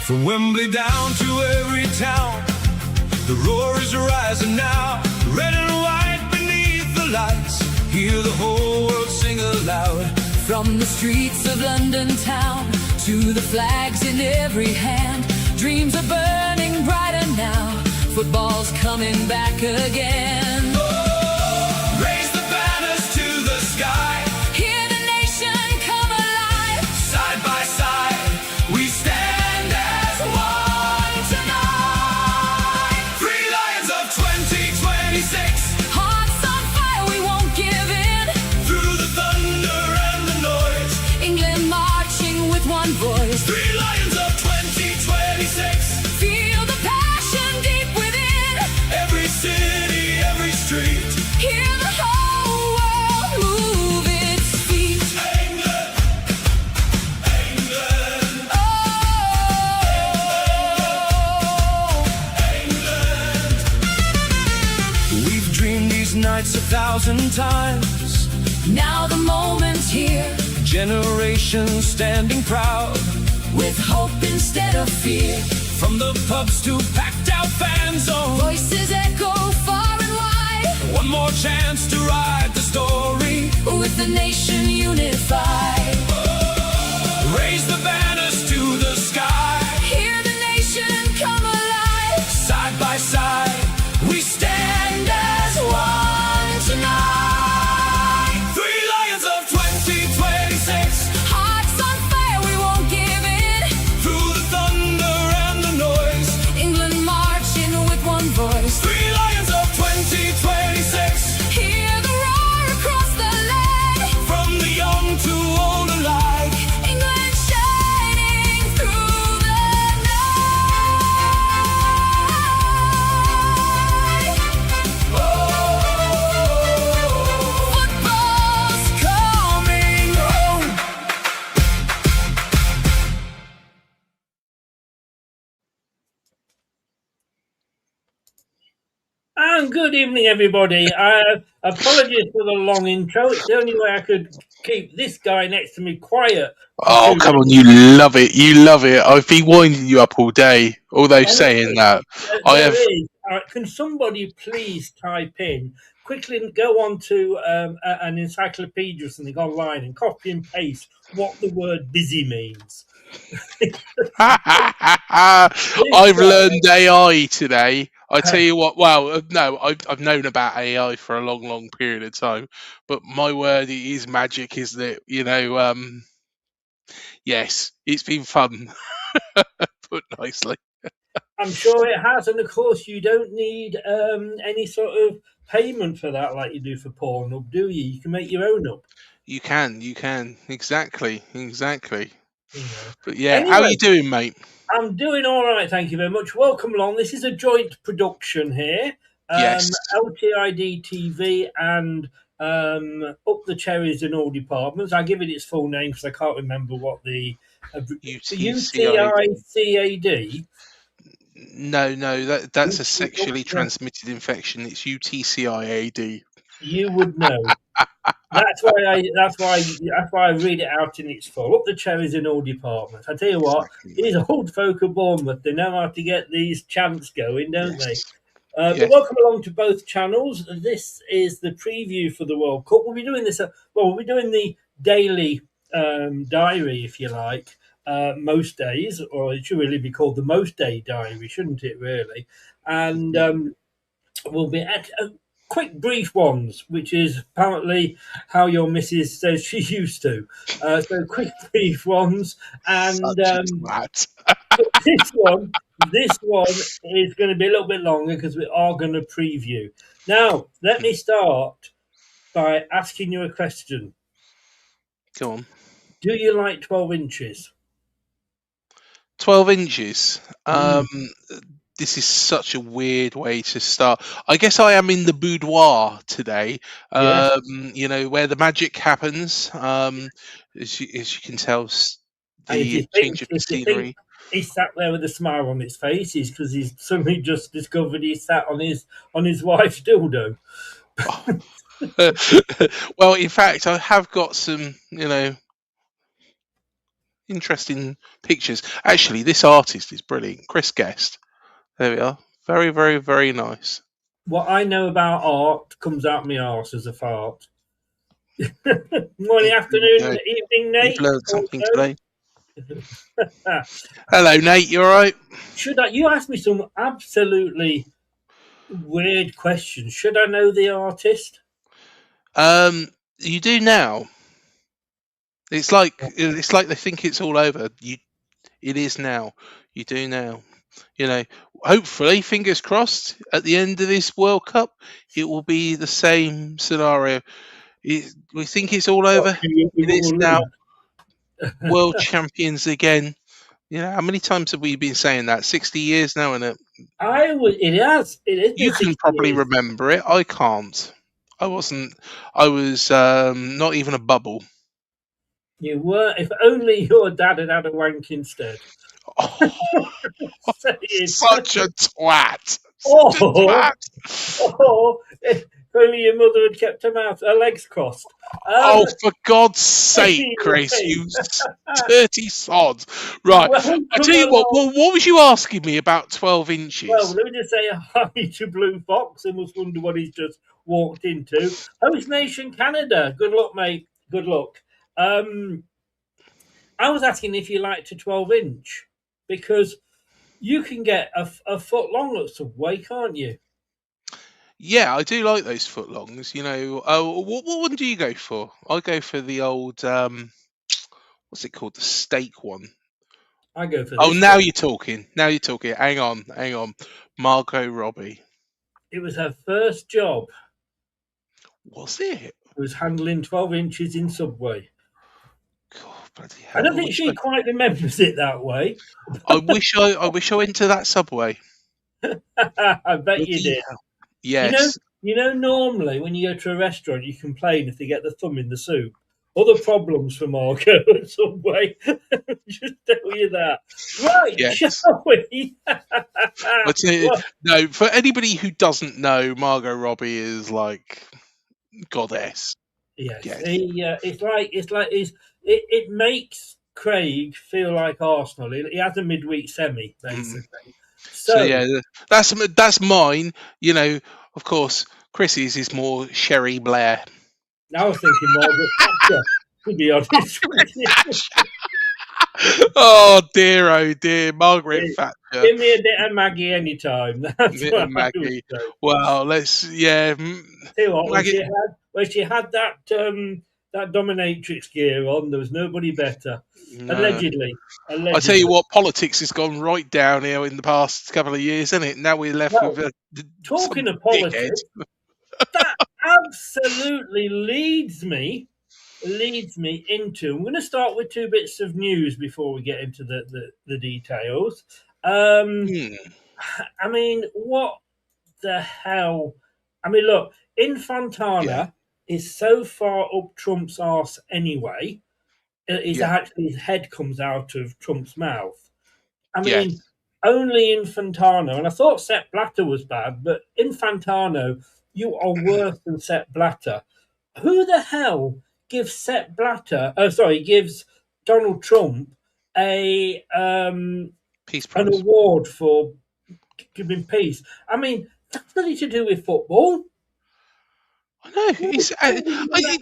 From Wembley down to every town, the roar is rising now. Red and white beneath the lights, hear the whole world sing aloud. From the streets of London town to the flags in every hand, dreams are burning brighter now. Football's coming back again. Oh, raise the banners to the sky. Hear the nation come alive. Side by side, we stand as one tonight. Three Lions of 2026. Hearts on fire, we won't give in. Through the thunder and the noise, England marching with one voice. Three Lions of 2026. Feel the passion deep within. Every city, every street. Hear the whole world move its feet. England, England, Oh, we've dreamed these nights 1,000 times. now the moment's here. Generations standing proud. With hope instead of fear. From the pubs to packed out fan zones, Voices echo far and wide. one more chance to write the story. With the nation unified. Raise the banners to the sky. Hear the nation come alive. Side by side, we stand as one tonight. Three Lions of 2026. Hearts on fire, we won't give in. Through the thunder and the noise, England marching with one voice. Three Lions of 2026. Hear the roar across the land. From the young to old alike. England shining through the night. Football's coming home. And good evening, everybody. Apologies for the long intro. It's the only way I could keep this guy next to me quiet. Oh, come on, you love it. You love it. I've been winding you up all day, although saying that. I There have. is. Can somebody please type in, quickly go on to an encyclopedia or something online and copy and paste what the word busy means. I've learned AI today. I tell you what, well, no, I've known about AI for a long, long period of time, but my word, it is magic, isn't it? You know, yes, it's been fun, put nicely. I'm sure it has, and of course you don't need any sort of payment for that like you do for Pornhub, do you? You can make your own up. You can, exactly. You know. But yeah, how Anyway. you doing, mate? I'm doing all right, thank you very much. Welcome along. This is a joint production here. Yes. LTID TV and Up the Cherries in all departments. I give it its full name because I can't remember what the UTCIAD. No, that's a sexually transmitted infection. It's UTCIAD. You would know. That's why I read it out in its full. Up the Cherries in all departments. I tell you what, these old folk of Bournemouth, they know how to get these chants going, don't they? But welcome along to both channels. This is the preview for the World Cup. We'll be doing this. We'll be doing the daily diary, if you like, most days, or it should really be called the Most Day Diary, shouldn't it? Really, and we'll be at. Quick, brief ones, which is apparently how your missus says she used to. So quick, brief ones, and this one is going to be a little bit longer because we are going to preview. Now, let me start by asking you a question. Go on. Do you like 12 inches? 12 inches. This is such a weird way to start. I guess I am in the boudoir today, Yes. you know, where the magic happens. As you can tell, And if you the think- change of if you think scenery. He sat there with a smile on his face is because he's suddenly just discovered he sat on his wife's dildo. Well, in fact, I have got some, you know, interesting pictures. Actually, this artist is brilliant. Chris Guest. There we are. Very, very, very nice. What I know about art comes out my arse as a fart. Morning, afternoon, evening, You've Nate. learned something Also, today. Hello, Nate. You all right? should I? You asked me some absolutely weird questions. Should I know the artist? You do now. It's like they think it's all over. It is now. You do now. You know, hopefully, fingers crossed, at the end of this World Cup, it will be the same scenario. We think it's all What, over. we It is will now. lose. World champions again. You know, how many times have we been saying that? 60 years now, isn't it? I would. It has. It has been You can 60 probably years. remember it. I can't. I wasn't. I was not even a bubble. You were. If only your dad had had a wank instead. Oh, Saying, such a twat. Such a oh, twat. oh, if only your mother had kept her legs crossed. Oh, for God's sake, Chris, Anyway, you dirty sod. Right. welcome I tell you what, along. well, what was you asking me about 12 Well, inches? let me just say hi to Blue Fox. I must wonder what he's just walked into. Host Nation Canada. Good luck, mate. Good luck. I was asking if you liked a 12-inch because you can get a foot long at Subway, can't you? Yeah, I do like those footlongs. You know, what one do you go for? I go for the old, what's it called? The steak one. I go for Oh, this now one. you're talking. Now you're talking. Hang on, hang on. Margot Robbie. It was her first job. Was it? Was handling 12 inches in Subway. God, bloody I hell! don't think she quite remembers it that way. I wish I went to that Subway. I bet you Bloody did. hell! You know, Yes. normally when you go to a restaurant, you complain if they get the thumb in the soup. Other problems for Marco at Subway. Just tell you that. Right, Yes. shall we? But Well, no, for anybody who doesn't know, Margot Robbie is like goddess. yes, Yes. it makes Craig feel like Arsenal. He has a midweek semi, Mm. basically. So So yeah, that's mine. You know, of course, Chrissy's is more Sherry Blair. now I was thinking Margaret Thatcher, to be honest with you. Oh dear, Margaret Thatcher. Give me a bit of Maggie anytime. That's Bit of what I would Maggie. say. Well, Tell you what, Maggie. when she had that dominatrix gear on, there was nobody better. No. Allegedly, I tell you allegedly. what, politics has gone right downhill in the past couple of years, hasn't it? Now we're left with Well, some talking of dickhead. politics, that absolutely leads me into. I'm going to start with two bits of news before we get into the details. Hmm. I mean, what the hell? I mean, look, Yeah, Infantana is so far up Trump's arse anyway. yeah, His head comes out of Trump's mouth. I yes. mean, only Infantano, and I thought Sepp Blatter was bad, but Infantano, you are worse than Sepp Blatter. Who the hell gives Sepp Blatter? Oh, sorry, gives Donald Trump an Peace Prize. award for giving peace? I mean, that's nothing to do with football. I know.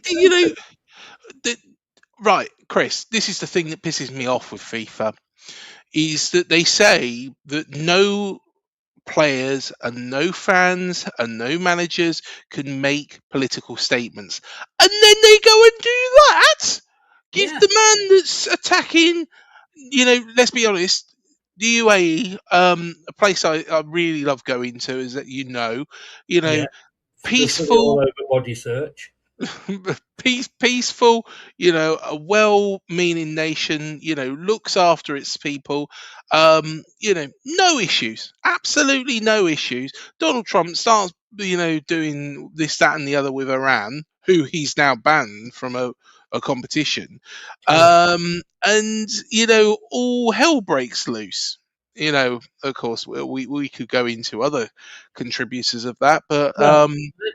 You know, the, right, Chris. This is the thing that pisses me off with FIFA is that they say that no players and no fans and no managers can make political statements, and then they go and do that. Give Yeah, the man that's attacking. You know, let's be honest. The UAE, a place I really love going to, is that you yeah. know, Just put it all peaceful, over body search. peaceful, a well-meaning nation, looks after its people, no issues, absolutely no issues. Donald Trump starts, doing this, that, and the other with Iran, who he's now banned from a competition, Correct. and all hell breaks loose. Of course, we could go into other contributors of that, but Well,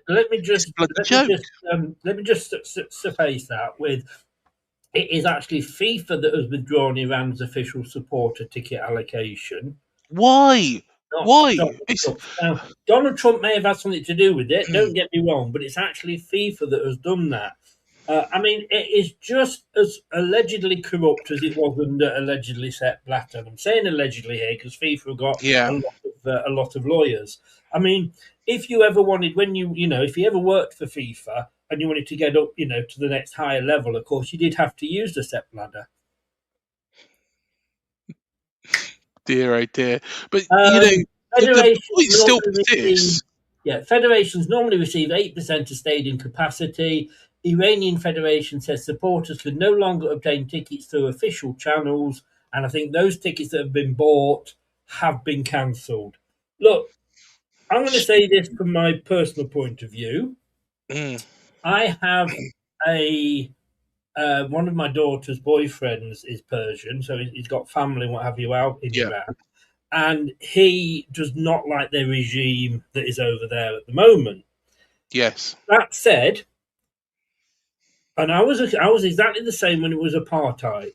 let me it's a just bloody joke. let me just suffice that with it is actually FIFA that has withdrawn Iran's official supporter ticket allocation, Why? not Why? Donald It's Trump. Now, Donald Trump may have had something to do with it, don't get me wrong, but it's actually FIFA that has done that. I mean, it is just as allegedly corrupt as it was under allegedly Sepp Blatter. I'm saying allegedly here because FIFA got yeah. a lot of lawyers. I mean, if you ever wanted, when if you ever worked for FIFA and you wanted to get up, to the next higher level, of course, you did have to use the Sepp ladder. Dear, oh dear. But Um, the federations point still normally receive, persists. yeah, federations normally receive 8% of stadium capacity. Iranian Federation says supporters can no longer obtain tickets through official channels, and I think those tickets that have been bought have been cancelled. Look, I'm going to say this from my personal point of view. Mm, I have a one of my daughter's boyfriends is Persian, so he's got family and what have you out in yeah. Iran, and he does not like the regime that is over there at the moment. Yes. That said, and I was exactly the same when it was apartheid.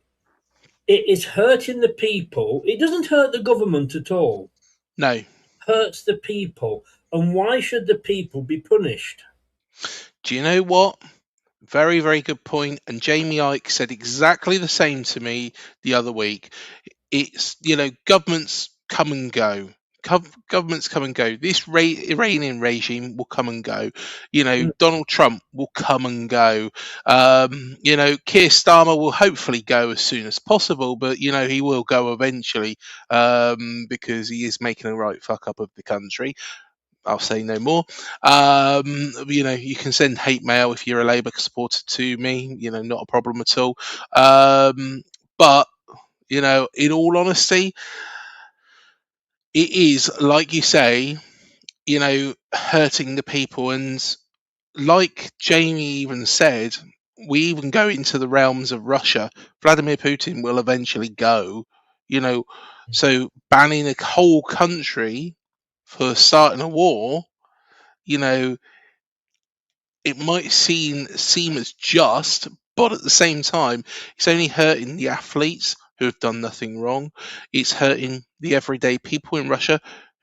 It is hurting the people. It doesn't hurt the government at all. No. It hurts the people. And why should the people be punished? Do you know what? Very, very good point. And Jamie Ike said exactly the same to me the other week. It's, governments come and go. Governments come and go. This Iranian regime will come and go. Mm, Donald Trump will come and go. Keir Starmer will hopefully go as soon as possible, but he will go eventually, because he is making a right fuck up of the country. I'll say no more. You can send hate mail if you're a Labour supporter to me. Not a problem at all. But in all honesty, it is like you say, hurting the people, and like Jamie even said, we even go into the realms of Russia. Vladimir Putin will eventually go. You know, so banning a whole country for starting a war, you know, it might seem as just, but at the same time, it's only hurting the athletes who have done nothing wrong. It's hurting the everyday people in Russia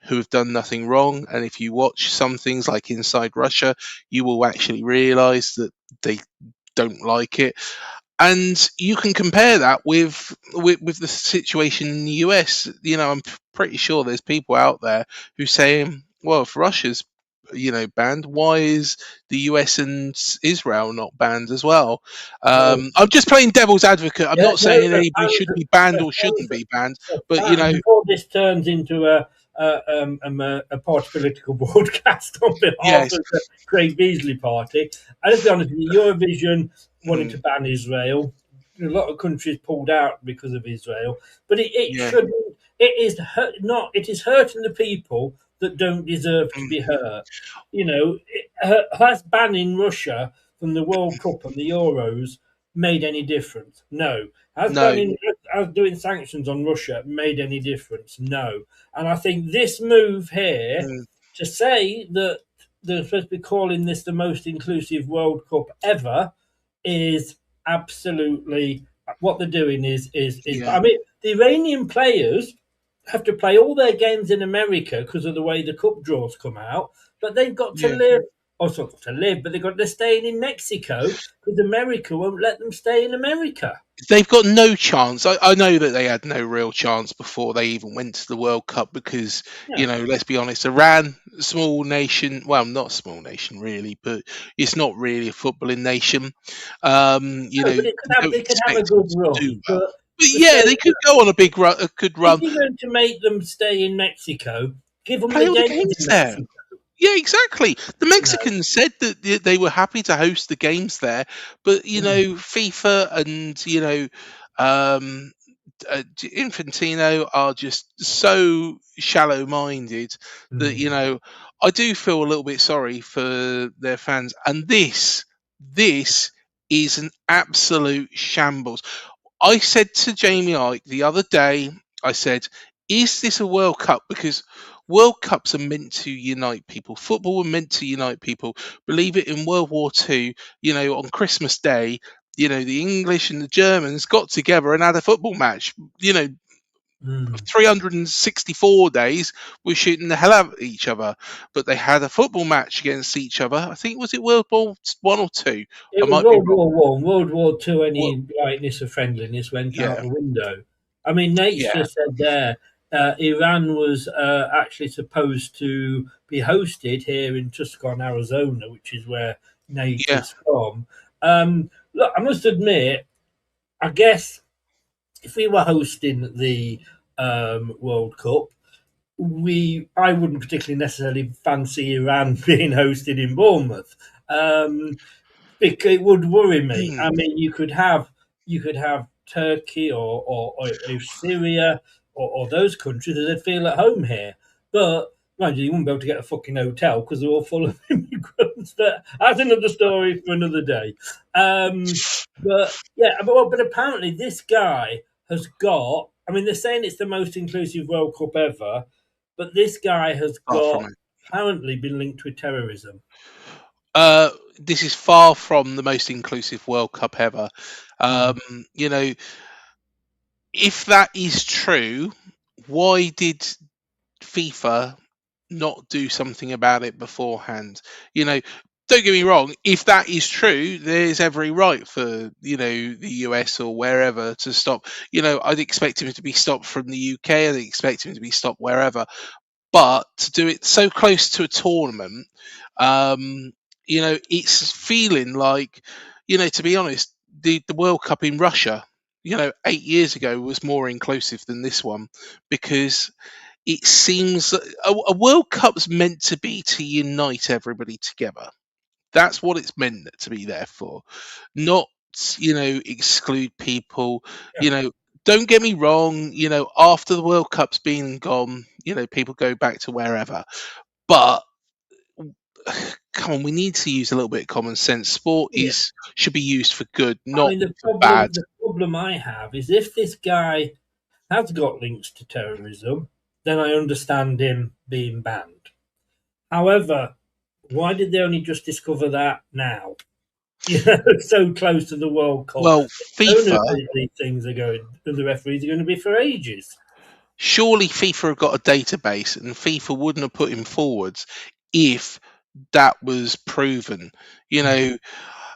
who have done nothing wrong. And if you watch some things like Inside Russia, you will actually realise that they don't like it. And you can compare that with the situation in the US. I'm pretty sure there's people out there who saying, well, if Russia's banned, why is the US and Israel not banned as well? well, I'm just playing devil's advocate. I'm yeah, not no, saying anybody should be banned or shouldn't be banned, but before this turns into a party political broadcast on behalf yes, of the Craig Beazley party, and let's be honest with you, Eurovision wanted to mm, ban Israel. A lot of countries pulled out because of Israel, but it yeah, shouldn't. It is not. It is hurting the people that don't deserve to mm, be hurt. Has banning Russia from the World Cup and the Euros made any difference? No. no, Has doing sanctions on Russia made any difference? No. And I think this move here mm, to say that they're supposed to be calling this the most inclusive World Cup ever is absolutely what they're doing is yeah, I mean the Iranian players have to play all their games in America because of the way the cup draws come out, but they've got to yeah. live also got to live, but they're staying in Mexico because America won't let them stay in America. They've got no chance. I know that they had no real chance before they even went to the World Cup because, Yeah. let's be honest, Iran, small nation, well, not a small nation really, but it's not really a footballing nation. No, but You don't they could have a expect them good to do run. well. But But to yeah, say they could go on a good if run, you're going to make them stay in Mexico, give them play the all the games games in there. Mexico. Yeah, exactly. The No. Mexicans said that they were happy to host the games there, but Mm, FIFA and um, Infantino are just so shallow-minded that mm, I do feel a little bit sorry for their fans. And this is an absolute shambles. I said to Jamie Ike the other day, I said, "Is this a World Cup?" Because World Cups are meant to unite people. Football were meant to unite people. Believe it, in World War II, on Christmas Day, the English and the Germans got together and had a football match. 364 days we're shooting the hell out of each other, but they had a football match against each other. I think, was it World War One or Two? It I was might be World wrong. War One. World War Two. Well, Any lightness of friendliness went out yeah, the window. I mean, Nate's yeah, just said there. Iran was actually supposed to be hosted here in Tucson, Arizona, which is where Nate yeah. is from. Look, I must admit, I guess if we were hosting the World Cup, I wouldn't particularly necessarily fancy Iran being hosted in Bournemouth. Because it would worry me. I Hmm. mean, you could have Turkey or Syria or those countries that would feel at home here, but mind you wouldn't be able to get a fucking hotel because they're all full of immigrants. But that's another story for another day. But yeah, but apparently this guy has got. I mean, they're saying it's the most inclusive World Cup ever, but this guy has Far from got it. apparently been linked with terrorism. Uh, this is far from the most inclusive World Cup ever. Hmm. Um, you know, if that is true, why did FIFA not do something about it beforehand? Don't get me wrong, if that is true, there's every right for, the US or wherever to stop. I'd expect him to be stopped from the UK, I'd expect him to be stopped wherever. But to do it so close to a tournament, um, it's feeling like, to be honest, the World Cup in Russia, 8 years ago was more inclusive than this one, because it seems that a World Cup's meant to be to unite everybody together. That's what it's meant to be there for, not exclude people. You know, don't get me wrong. After the World Cup's been gone, people go back to wherever. But come on, we need to use a little bit of common sense. Sport Yeah. should be used for good, I not mean, the for problem bad. the problem I have is if this guy has got links to terrorism, then I understand him being banned. However, why did they only just discover that now? So close to the World Cup. Well, Who knows FIFA. these things are going? The referees are going to be for ages. Surely FIFA have got a database, and FIFA wouldn't have put him forwards if that was proven. You know,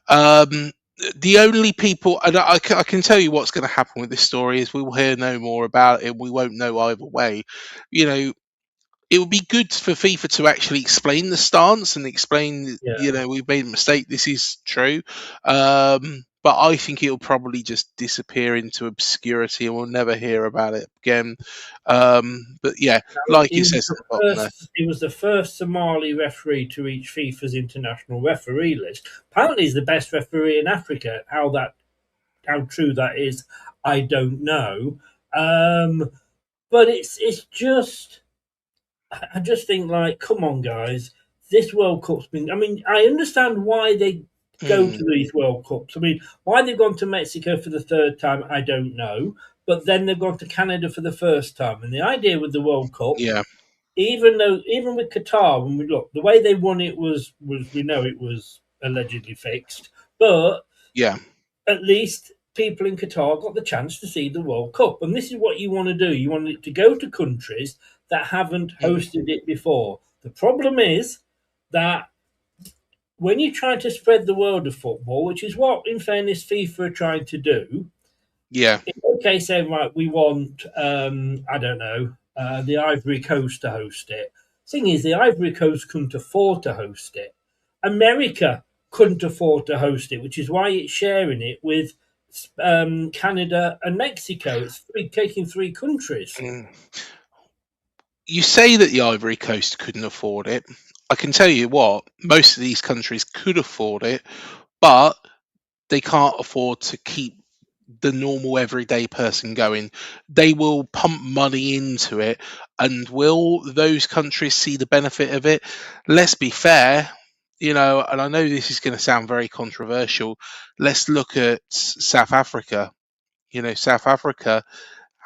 um, the only people, and I can tell you what's going to happen with this story is we will hear no more about it. We won't know either way. You know, it would be good for FIFA to actually explain the stance and explain, Yeah, we've made a mistake. This is true. But I think it'll probably just disappear into obscurity and we'll never hear about it again. But yeah, like he it was says at the the bottom there. first. He was the first Somali referee to reach FIFA's international referee list. Apparently, he's the best referee in Africa. How true that is, I don't know. Um, but it's just I just think like, come on, guys, this World Cup's been. I mean, I understand why they go Mm, to these World Cups. I mean, why they've gone to Mexico for the third time, I don't know. But then they've gone to Canada for the first time, and the idea with the World Cup, yeah, even with Qatar, when we look, the way they won it was we know it was allegedly fixed, but yeah, at least people in Qatar got the chance to see the World Cup. And this is what you want to do. You want it to go to countries that haven't mm, hosted it before. The problem is that when you try to spread the world of football, which is what, in fairness, FIFA are trying to do, yeah, it's okay saying, right, we want, I don't know, the Ivory Coast to host it. Thing is, the Ivory Coast couldn't afford to host it. America couldn't afford to host it, which is why it's sharing it with Canada and Mexico. Taking three countries. mm. You say that the Ivory Coast couldn't afford it. I can tell you what, most of these countries could afford it, but they can't afford to keep the normal everyday person going. They will pump money into it, and will those countries see the benefit of it? Let's be fair, and I know this is going to sound very controversial. Let's look at South Africa. South Africa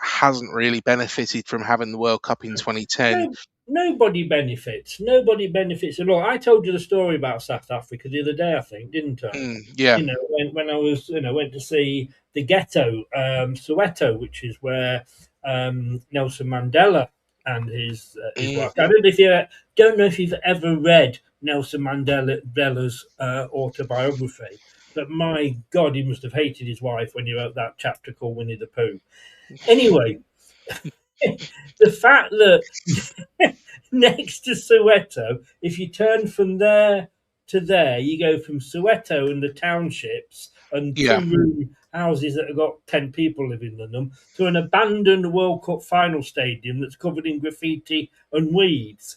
hasn't really benefited from having the World Cup in 2010. nobody benefits. Nobody benefits at all. I told you the story about South Africa the other day, I think, didn't I? Yeah. You know, when I was, went to see the ghetto, Soweto, which is where Nelson Mandela and his wife. I Mhm. don't know if you've ever read Nelson Mandela's autobiography, but my God, he must have hated his wife when he wrote that chapter called Winnie the Pooh. Anyway, the fact that next to Soweto, if you turn from there to there, you go from Soweto and the townships and Yeah. two-room houses that have got 10 people living in them to an abandoned World Cup final stadium that's covered in graffiti and weeds.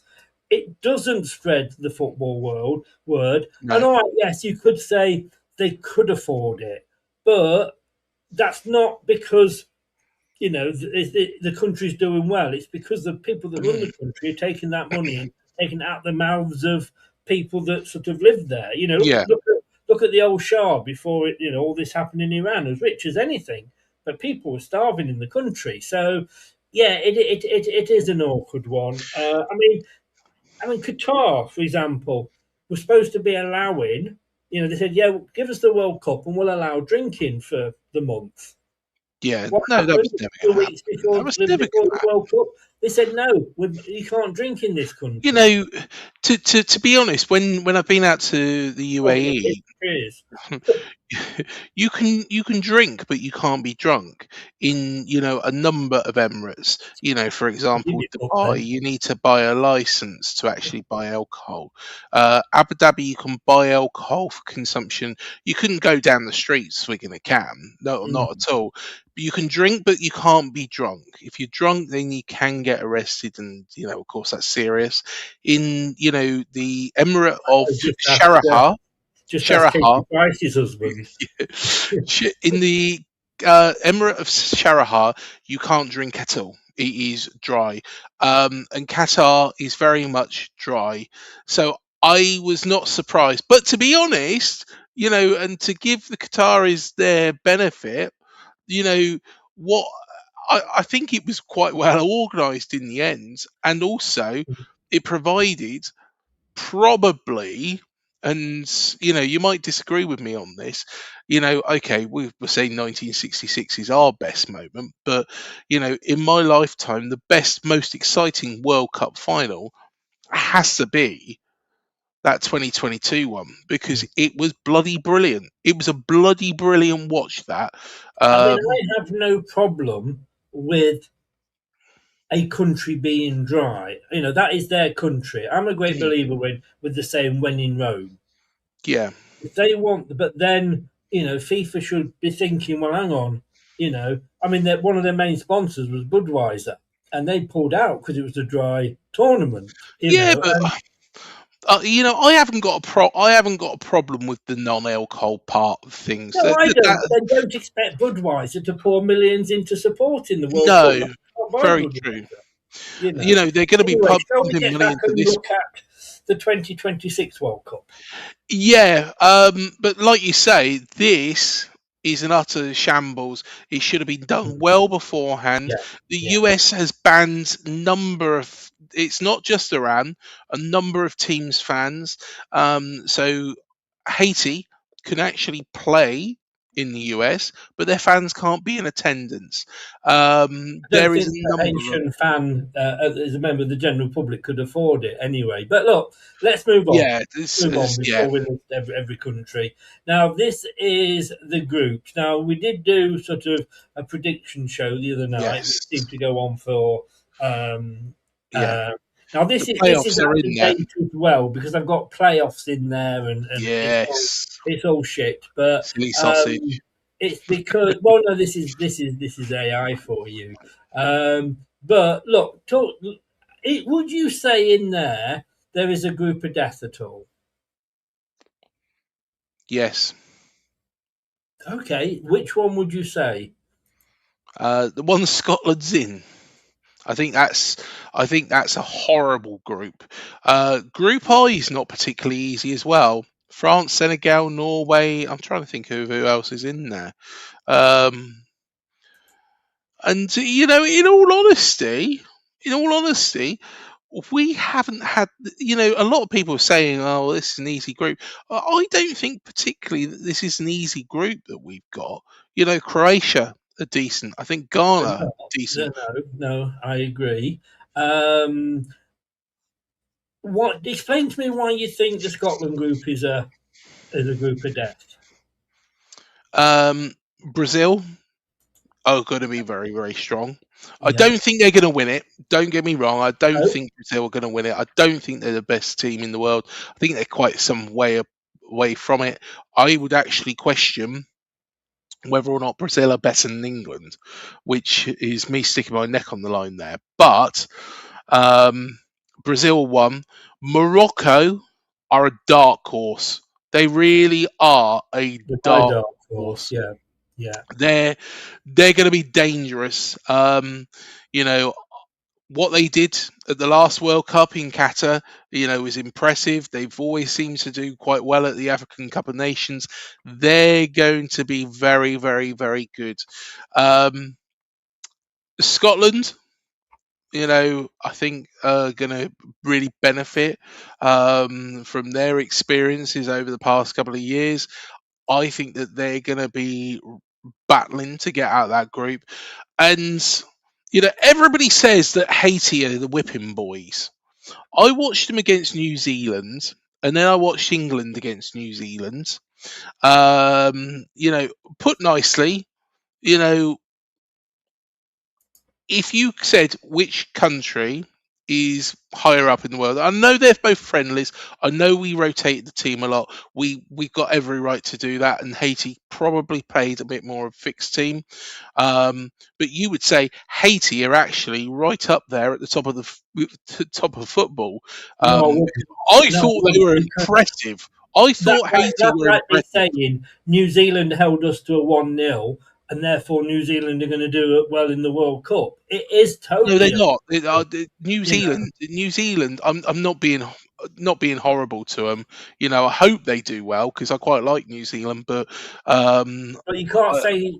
It doesn't spread the football world word. And No. all right, yes, you could say they could afford it, but that's not because the country's doing well. It's because the people that run the country are taking that money and taking it out the mouths of people that sort of live there. Yeah. Look at the old Shah before all this happened in Iran, as rich as anything, but people were starving in the country. So, yeah, it is an awkward one. I mean, Qatar, for example, was supposed to be allowing. They said, "Yeah, give us the World Cup and we'll allow drinking for the month." Yeah. What No, that happened was never two going to weeks happen. That was never before going the to World Cup? They said no, you can't drink in this You country. know, to be honest, when I've been out to the Oh, the UAE, history is. you can drink, but you can't be drunk in a number of Emirates. For example, Difficult Dubai, then. you need to buy a license to actually buy alcohol. Abu Dhabi, you can buy alcohol for consumption. You couldn't go down the street swinging a can, no, Mm. not at all. But you can drink, but you can't be drunk. If you're drunk, then you can get arrested, and of course, that's serious. In the Emirate of Sharjah. Just ask Sharjah, Katie Price's husband. in the Emirate of Sharjah, you can't drink at all. It is dry, and Qatar is very much dry. So I was not surprised. But to be honest, and to give the Qataris their benefit, what I think it was quite well organised in the end, and also it provided probably, and you might disagree with me on this. Okay, we're saying 1966 is our best moment, but in my lifetime, the best, most exciting World Cup final has to be that 2022 one, because it was bloody brilliant. It was a bloody brilliant watch, that. I mean, um I have no problem with a country being dry. That is their country. I'm a great mm, believer with the saying "when in Rome." yeah. If they want, but then FIFA should be thinking, well, hang on, I mean, one of their main sponsors was Budweiser, and they pulled out because it was a dry tournament, Yeah, but and I haven't got a problem with the non-alcohol part of things. no, I don't. But then don't expect Budweiser to pour millions into supporting the World Cup. No, Like, can't buy very true. Budweiser, you know. They're going to be Anyway, shall we pumping get money back into and this. look at the 2026 World Cup? Yeah, but like you say, this is an utter shambles. It should have been done well beforehand. Yeah, The yeah. US has banned number of. It's not just Iran, a number of teams' fans. So Haiti can actually play in the US, but their fans can't be in attendance. I don't There is think a the number of. Haitian fan, as a member of the general public, could afford it anyway. But look, let's move on. Yeah, this Move on is yeah. before we list every country. Now, this is the groups. Now, we did do sort of a prediction show the other night, which Yes. seemed to go on for. Um, Yeah. uh, Now, The this is playoffs are out in of there. date as well because I've got playoffs in there, and Yes. it's all shit. But Silly sausage. it's because no, this is AI for you. But look, would you say in there is a group of death at all? Yes. Okay, which one would you say? The one Scotland's in. I think that's a horrible group. Group I is not particularly easy as well. France, Senegal, Norway. I'm trying to think of who else is in there. And in all honesty, we haven't had, a lot of people are saying, oh, this is an easy group. I don't think particularly that this is an easy group that we've got. Croatia are decent. I think Ghana are decent. No, I agree. Um, what explain to me why you think the Scotland group is a group of death? Brazil are going to be very, very strong. I Yeah, don't think they're going to win it. Don't get me wrong. I don't no, think Brazil are going to win it. I don't think they're the best team in the world. I think they're quite some way from it. I would actually question whether or not Brazil are better than England, which is me sticking my neck on the line there. But um, Brazil won. Morocco are a dark horse. They really are a the my dark dark horse. horse. Yeah, yeah. They're going to be dangerous. You know what they did at the last World Cup in Qatar, was impressive. They've always seemed to do quite well at the African Cup of Nations. They're going to be very, very, very good. Um, Scotland, I think are going to really benefit from their experiences over the past couple of years. I think that they're going to be battling to get out of that group. And, everybody says that Haiti are the whipping boys. I watched them against New Zealand, and then I watched England against New Zealand. Put nicely, you know, if you said which country is higher up in the world, I know they're both friendlies. I know we rotate the team a lot. We've got every right to do that, and Haiti probably played a bit more of a fixed team. But you would say Haiti are actually right up there at the top of top of football. No, I no, thought they were because impressive. I thought Haiti that's were like me impressive. saying New Zealand held us to a 1-0, and therefore New Zealand are going to do it well in the World Cup. It is No, they're totally, not. New you know. Zealand. New Zealand. I'm not being horrible to them. I hope they do well because I quite like New Zealand, but But I you can't don't say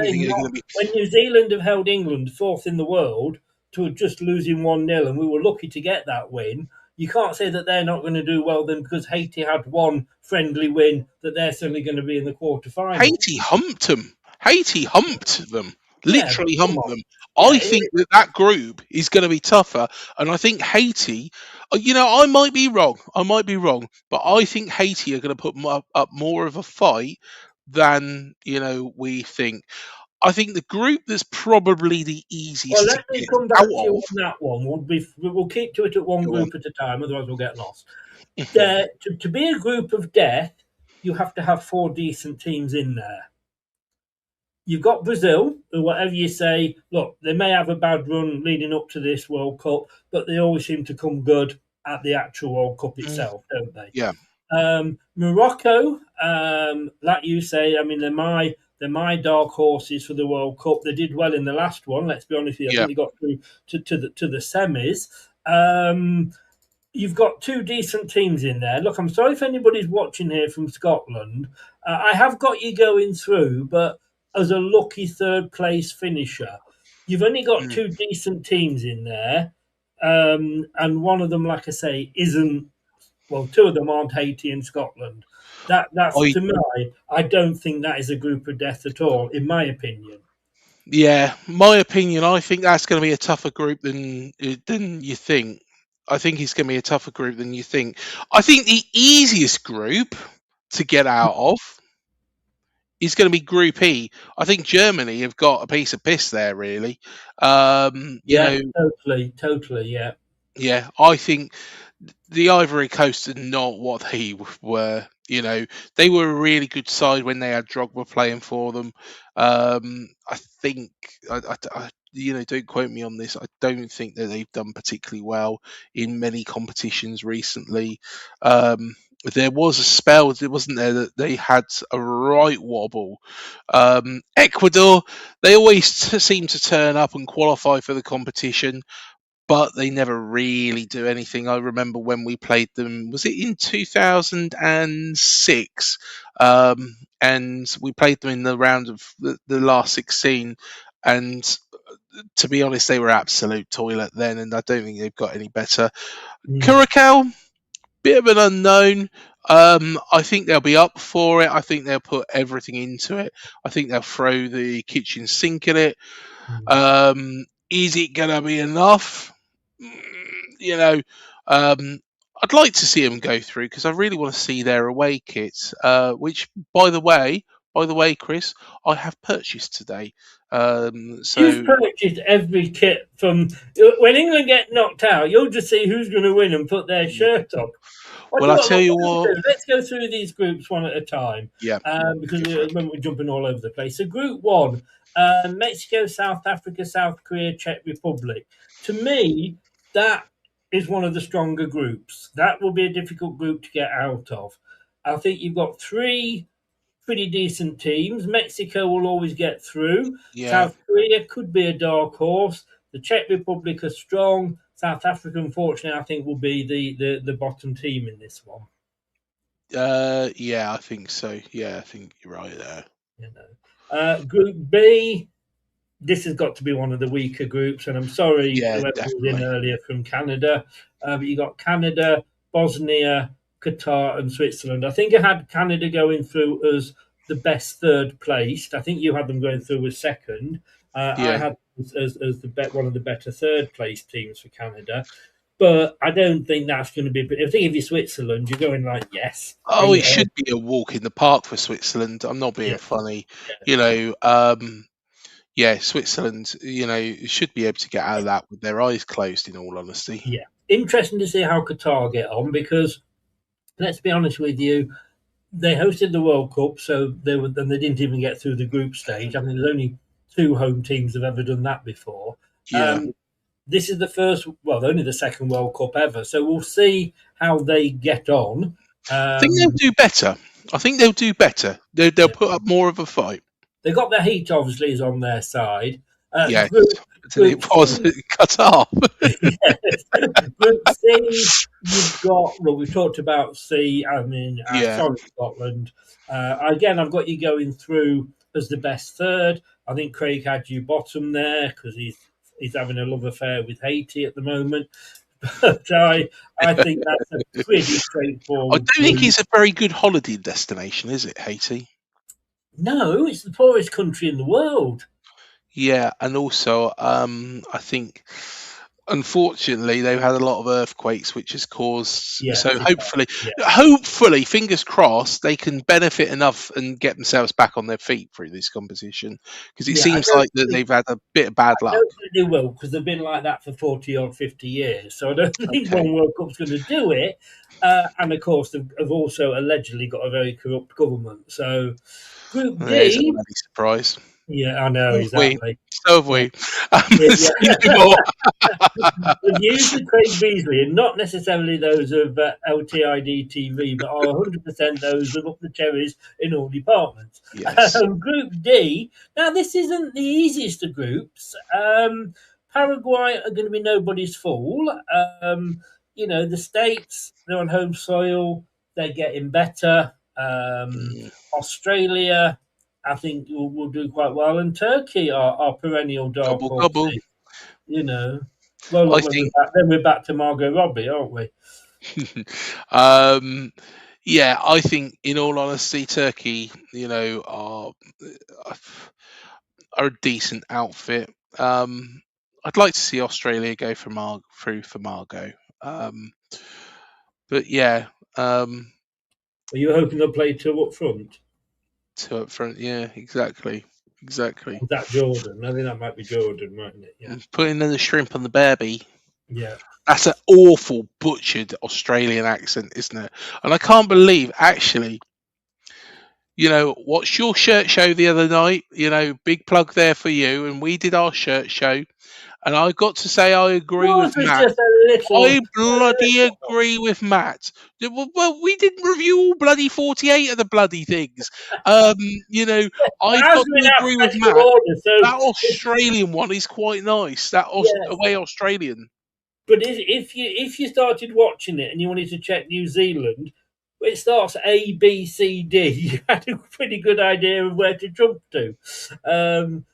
think they're going not to be. when New Zealand have held England fourth in the world to just losing 1-0, and we were lucky to get that win. You can't say that they're not going to do well then because Haiti had one friendly win that they're certainly going to be in the quarterfinals. Haiti humped them. Haiti humped them. Yeah, but Literally come humped on. them. Yeah, I think that group is going to be tougher, and I think Haiti. I might be wrong. I might be wrong, but I think Haiti are going to put up more of a fight than we think. I think the group that's probably the well, easiest to let me get come out back to you of. on that one. We'll keep to it at one Go on. group at a time, otherwise we'll get lost. To be a group of death, you have to have four decent teams in there. You've got Brazil, who, whatever you say, look, they may have a bad run leading up to this World Cup, but they always seem to come good at the actual World Cup Mm, itself, don't they? yeah, Morocco, like you say, I mean, they're my dark horses for the World Cup. They did well in the last one. Let's be honest with you. I yeah, think they got through to the semis. Um, you've got two decent teams in there. Look, I'm sorry if anybody's watching here from Scotland. I have got you going through, but as a lucky third place finisher, you've only got mm. two decent teams in there, and one of them, like I say, isn't. Well, two of them aren't Haiti and Scotland. That's I to me. I don't think that is a group of death at all, in my opinion. Yeah, my opinion. I think that's going to be a tougher group than you think. I think it's going to be a tougher group than you think. I think the easiest group to get out of is going to be Group E. I think Germany have got a piece of piss there, really. Um, you Yeah, know, totally. Yeah, yeah, I think the Ivory Coast are not what they were. They were a really good side when they had Drogba playing for them. I think, don't quote me on this. I don't think that they've done particularly well in many competitions recently. There was a spell, wasn't there, that they had a right wobble. Ecuador, they always seem to turn up and qualify for the competition, but they never really do anything. I remember when we played them, was it in 2006? And we played them in the round of the last 16, and to be honest, they were absolute toilet then, and I don't think they've got any better. Mm. Curacao, bit of an unknown. I think they'll be up for it. I think they'll put everything into it. I think they'll throw the kitchen sink at it. Is it going to be enough? You know, I'd like to see them go through because I really want to see their away kits. Which, by the way, Chris, I have purchased today. So You've purchased every kit from when England get knocked out. You'll just see who's going to win and put their shirt on. well, I tell you what. Let's go through these groups one at a time. Yeah, because we're jumping all over the place. So, Group 1, Mexico, South Africa, South Korea, Czech Republic. To me, that is one of the stronger groups. That will be a difficult group to get out of. I think you've got 3 pretty decent teams. Mexico will always get through. yeah. South Korea could be a dark horse. The Czech Republic are strong. South Africa, unfortunately, I think will be the bottom team in this one. Yeah, I think so. Yeah, I think you're right there. Group B, this has got to be one of the weaker groups, and I'm sorry whoever was in earlier from Canada, but you got Canada, Bosnia, Qatar, and Switzerland. I think I had Canada going through as the best third placed. I think you had them going through as second. I had as one of the better third placed teams for Canada. But I don't think that's going to be. I think if you're Switzerland, you're going like, yes. Oh, it should be a walk in the park for Switzerland. I'm not being funny. Switzerland, should be able to get out of that with their eyes closed, in all honesty. Yeah. Interesting to see how Qatar get on because, let's be honest with you, they hosted the World Cup, so they didn't even get through the group stage. I mean, there's only 2 home teams have ever done that before. Yeah. This is the first, only the second World Cup ever. So we'll see how they get on. I think they'll do better. They'll put up more of a fight. They got their heat, obviously, is on their side. Yes, it was cut off. Group C, you've got, we've talked about C, sorry, Scotland. Again, I've got you going through as the best third. I think Craig had you bottom there because he's having a love affair with Haiti at the moment. But I think that's a pretty straightforward. I don't think it's a very good holiday destination, is it, Haiti? No, it's the poorest country in the world. Yeah, and also I think, unfortunately, they've had a lot of earthquakes, which has caused. Hopefully, fingers crossed, they can benefit enough and get themselves back on their feet through this competition because it seems like that they've had a bit of bad luck. I don't think they will because they've been like that for 40 or 50 years. So I don't think one World Cup's going to do it. And of course, they've also allegedly got a very corrupt government. So Group D. It's a bloody surprise. Yeah, I know, exactly. So have we. The views of Craig Beazley are not necessarily those of LTID TV, but are 100% those of Up the Cherries in all departments. Yes. Group D, now this isn't the easiest of groups. Paraguay are going to be nobody's fool. The States, they're on home soil, they're getting better. Australia, I think will do quite well, and Turkey are perennial dark horses. Then we're back to Margot Robbie, aren't we? I think, in all honesty, Turkey, are a decent outfit. I'd like to see Australia go through for Margot, but yeah. Are you hoping they'll play 2 up front? 2 up front, yeah, exactly. Is that Jordan? I think that might be Jordan, mightn't it? Yeah. Putting in the shrimp on the baby. Yeah. That's an awful butchered Australian accent, isn't it? And I can't believe, actually, watched your shirt show the other night. Big plug there for you. And we did our shirt show. And I got to say I agree with Matt. I bloody agree with Matt. Well, we didn't review all bloody 48 of the bloody things. I got to agree with Matt. That Australian one is quite nice. That away Australian. But if you started watching it and you wanted to check New Zealand, it starts A, B, C, D. You had a pretty good idea of where to jump to.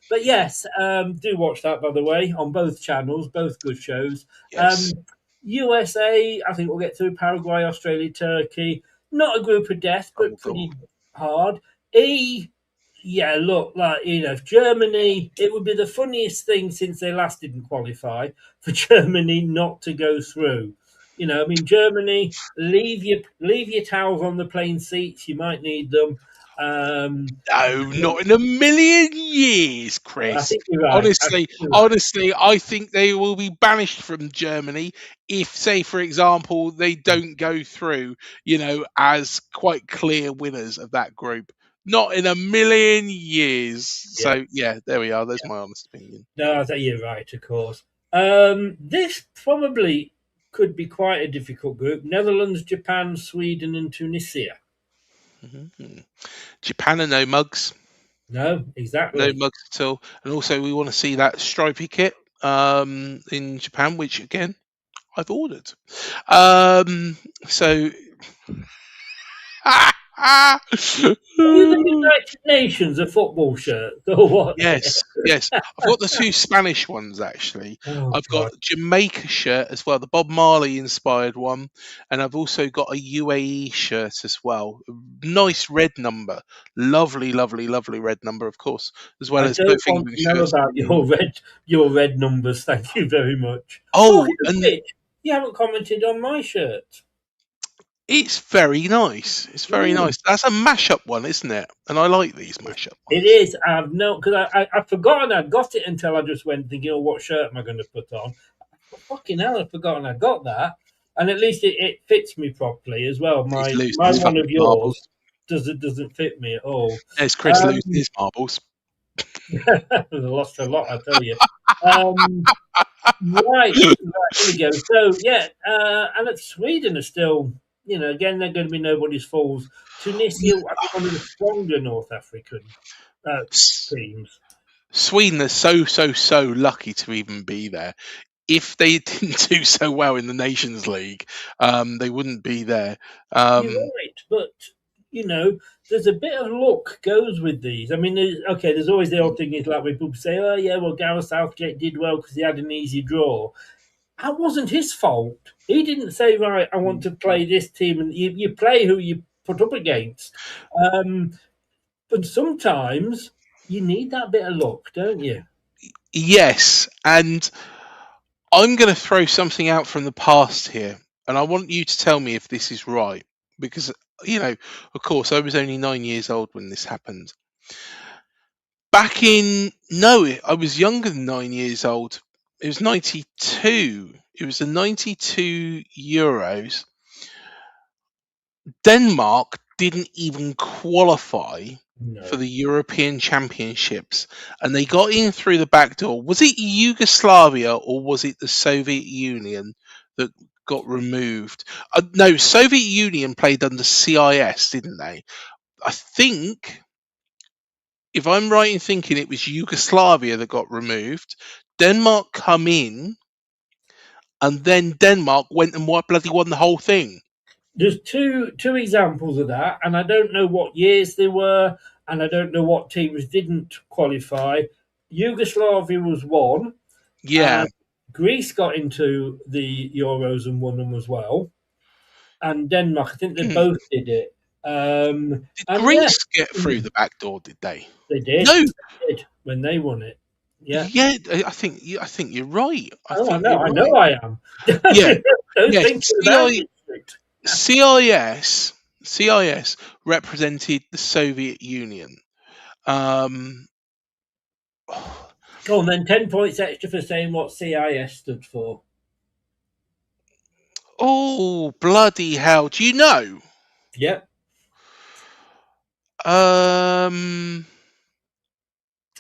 But yes, do watch that, by the way, on both channels, both good shows. Yes. USA, I think we'll get through Paraguay, Australia, Turkey. Not a group of death, Oh but God. pretty hard. E, yeah, look, like, Germany, it would be the funniest thing since they last didn't qualify for Germany not to go through. I mean, Germany, leave your towels on the plane seats. You might need them. No, not in a million years, I Chris. think you're right. I think Honestly, you're right. honestly, I think they will be banished from Germany if, say, for example, they don't go through, as quite clear winners of that group. Not in a million years. Yeah, So, yeah, there we are. There's my honest opinion. no, I think you're right. Of course. This probably could be quite a difficult group: Netherlands, Japan, Sweden, and Tunisia. Mhm. Japan are no mugs. No, No exactly. mugs at all. And also, we want to see that stripy kit in Japan, which, again, I've ordered. So Are you the United Nations of football shirts or what? yes, yes. I've got the two Spanish ones actually. Oh I've got God. the Jamaica shirt as well, the Bob Marley inspired one, and I've also got a UAE shirt as well. Nice red number, lovely, lovely, lovely red number, of course, as well I as don't both want England to know shirts. about your red numbers. Thank you very much. Oh, Talking of and which, you haven't commented on my shirt. it's very nice. It's very Mm, nice. That's a mashup one, isn't it? And I like these mashup it ones. is. I've no because I've forgotten I got it until I just went thinking, oh, what shirt am I going to put on? Fucking hell, I've forgotten I got that, and at least it fits me properly as well. He's My losing my his one of fucking marbles. yours doesn't fit me at all. There's Chris losing Um, his marbles. I lost a lot, I tell you. Um, right, here we go. So yeah, and at Sweden are still, again they're going to be nobody's fools. Tunisia, I think one of the stronger North African uh, teams. Sweden are so lucky to even be there. If they didn't do so well in the Nations League, they wouldn't be there. You're right, but there's a bit of luck goes with these. I mean, there's always the old thing is like when people say, "Oh yeah, well Gareth Southgate did well because he had an easy draw." That wasn't his fault. He didn't say, "Right, I want to play this team," and you play who you put up against. Um, but sometimes you need that bit of luck, don't you? Yes, and I'm going to throw something out from the past here, and I want you to tell me if this is right, because of course, I was only 9 years old when this happened. Back in no, I was younger than 9 years old. It was 92. It was the 92 Euros. Denmark didn't even qualify for No, the European Championships, and they got in through the back door. Was it Yugoslavia or was it the Soviet Union that got removed? No, Soviet Union played under CIS, didn't they? I think, if I'm right in thinking, it was Yugoslavia that got removed. Denmark come in, and then Denmark went and bloody won the whole thing. there's two examples of that, and I don't know what years they were, and I don't know what teams didn't qualify. Yugoslavia was one. Yeah. Greece got into the Euros and won them as well, and Denmark. I think they Hmm. both did it. Did And yeah, Greece get through the back door? Did they? they did. No. They did when they won it. Yeah. Yeah, I think you're right. I Oh, I think know. you're I know. right. I am. Yeah, Don't yeah. think about it. CIS represented the Soviet Union. Um, Go on then. 10 points extra for saying what CIS stood for. oh bloody hell! Do you know? Yep. Um,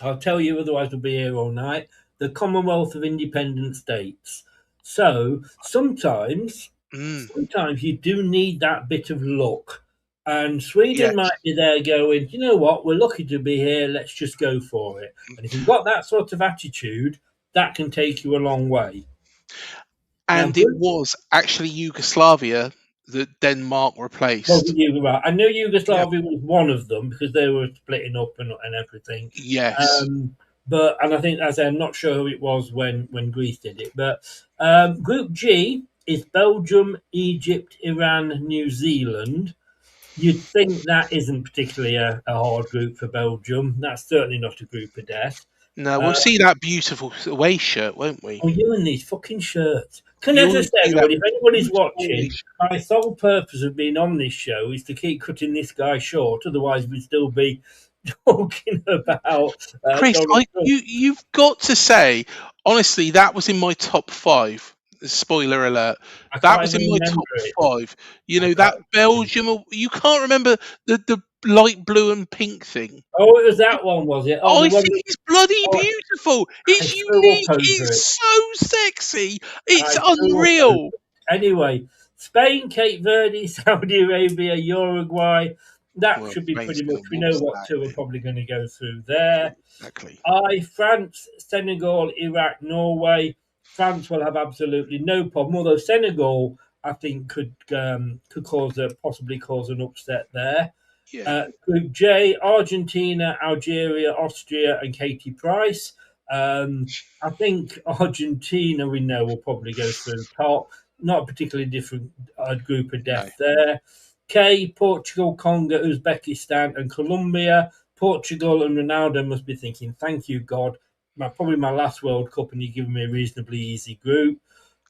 I'll tell you. Otherwise, we'll be here all night. The Commonwealth of Independent States. So sometimes mm, sometimes you do need that bit of luck. And Sweden yes, might be there going, you know what, we're lucky to be here, let's just go for it. And if you've got that sort of attitude, that can take you a long way. Now, and it was actually Yugoslavia that Denmark Well, replaced. you right. I know Yeah. Yugoslavia was one of them because they were splitting up and everything. Yes. But and I think as I'm not sure who it was when Greece did it. But Group G is Belgium, Egypt, Iran, New Zealand. You'd think that isn't particularly a hard group for Belgium. That's certainly not a group of death. No, we'll Uh, see that beautiful away shirt, won't we? oh, you and these fucking shirts. Can I You'll just say, see that everybody, if anybody's beautiful away watching, my sole purpose of being on this show is to keep cutting this guy short. Otherwise, we'd still be talking about Chris, Donald Trump. you've got to say, honestly, that was in my top five. Spoiler alert. I That can't was in even my remember top it. five. You I know, can't. that Belgium, you can't remember the light blue and pink thing. Oh, it was that one, was it? Oh, the I one. think it's bloody Oh, beautiful. I It's threw up unique. over it. It's so sexy. It's I threw up over unreal. it. Anyway, Spain, Cape Verde, Saudi Arabia, Uruguay. That Well, should be Spain's pretty much. going to We know waltz what that two are in. probably going to go through there. Exactly. France, Senegal, Iraq, Norway. France will have absolutely no problem. Although Senegal, I think, could possibly cause an upset there. Yeah. Group J: Argentina, Algeria, Austria, and Katie Price. I think Argentina, we know, will probably go through top. Not a particularly different group of No. death there. K: Portugal, Congo, Uzbekistan, and Colombia. Portugal and Ronaldo must be thinking, "Thank you, God, probably my last World Cup, and you're giving me a reasonably easy group."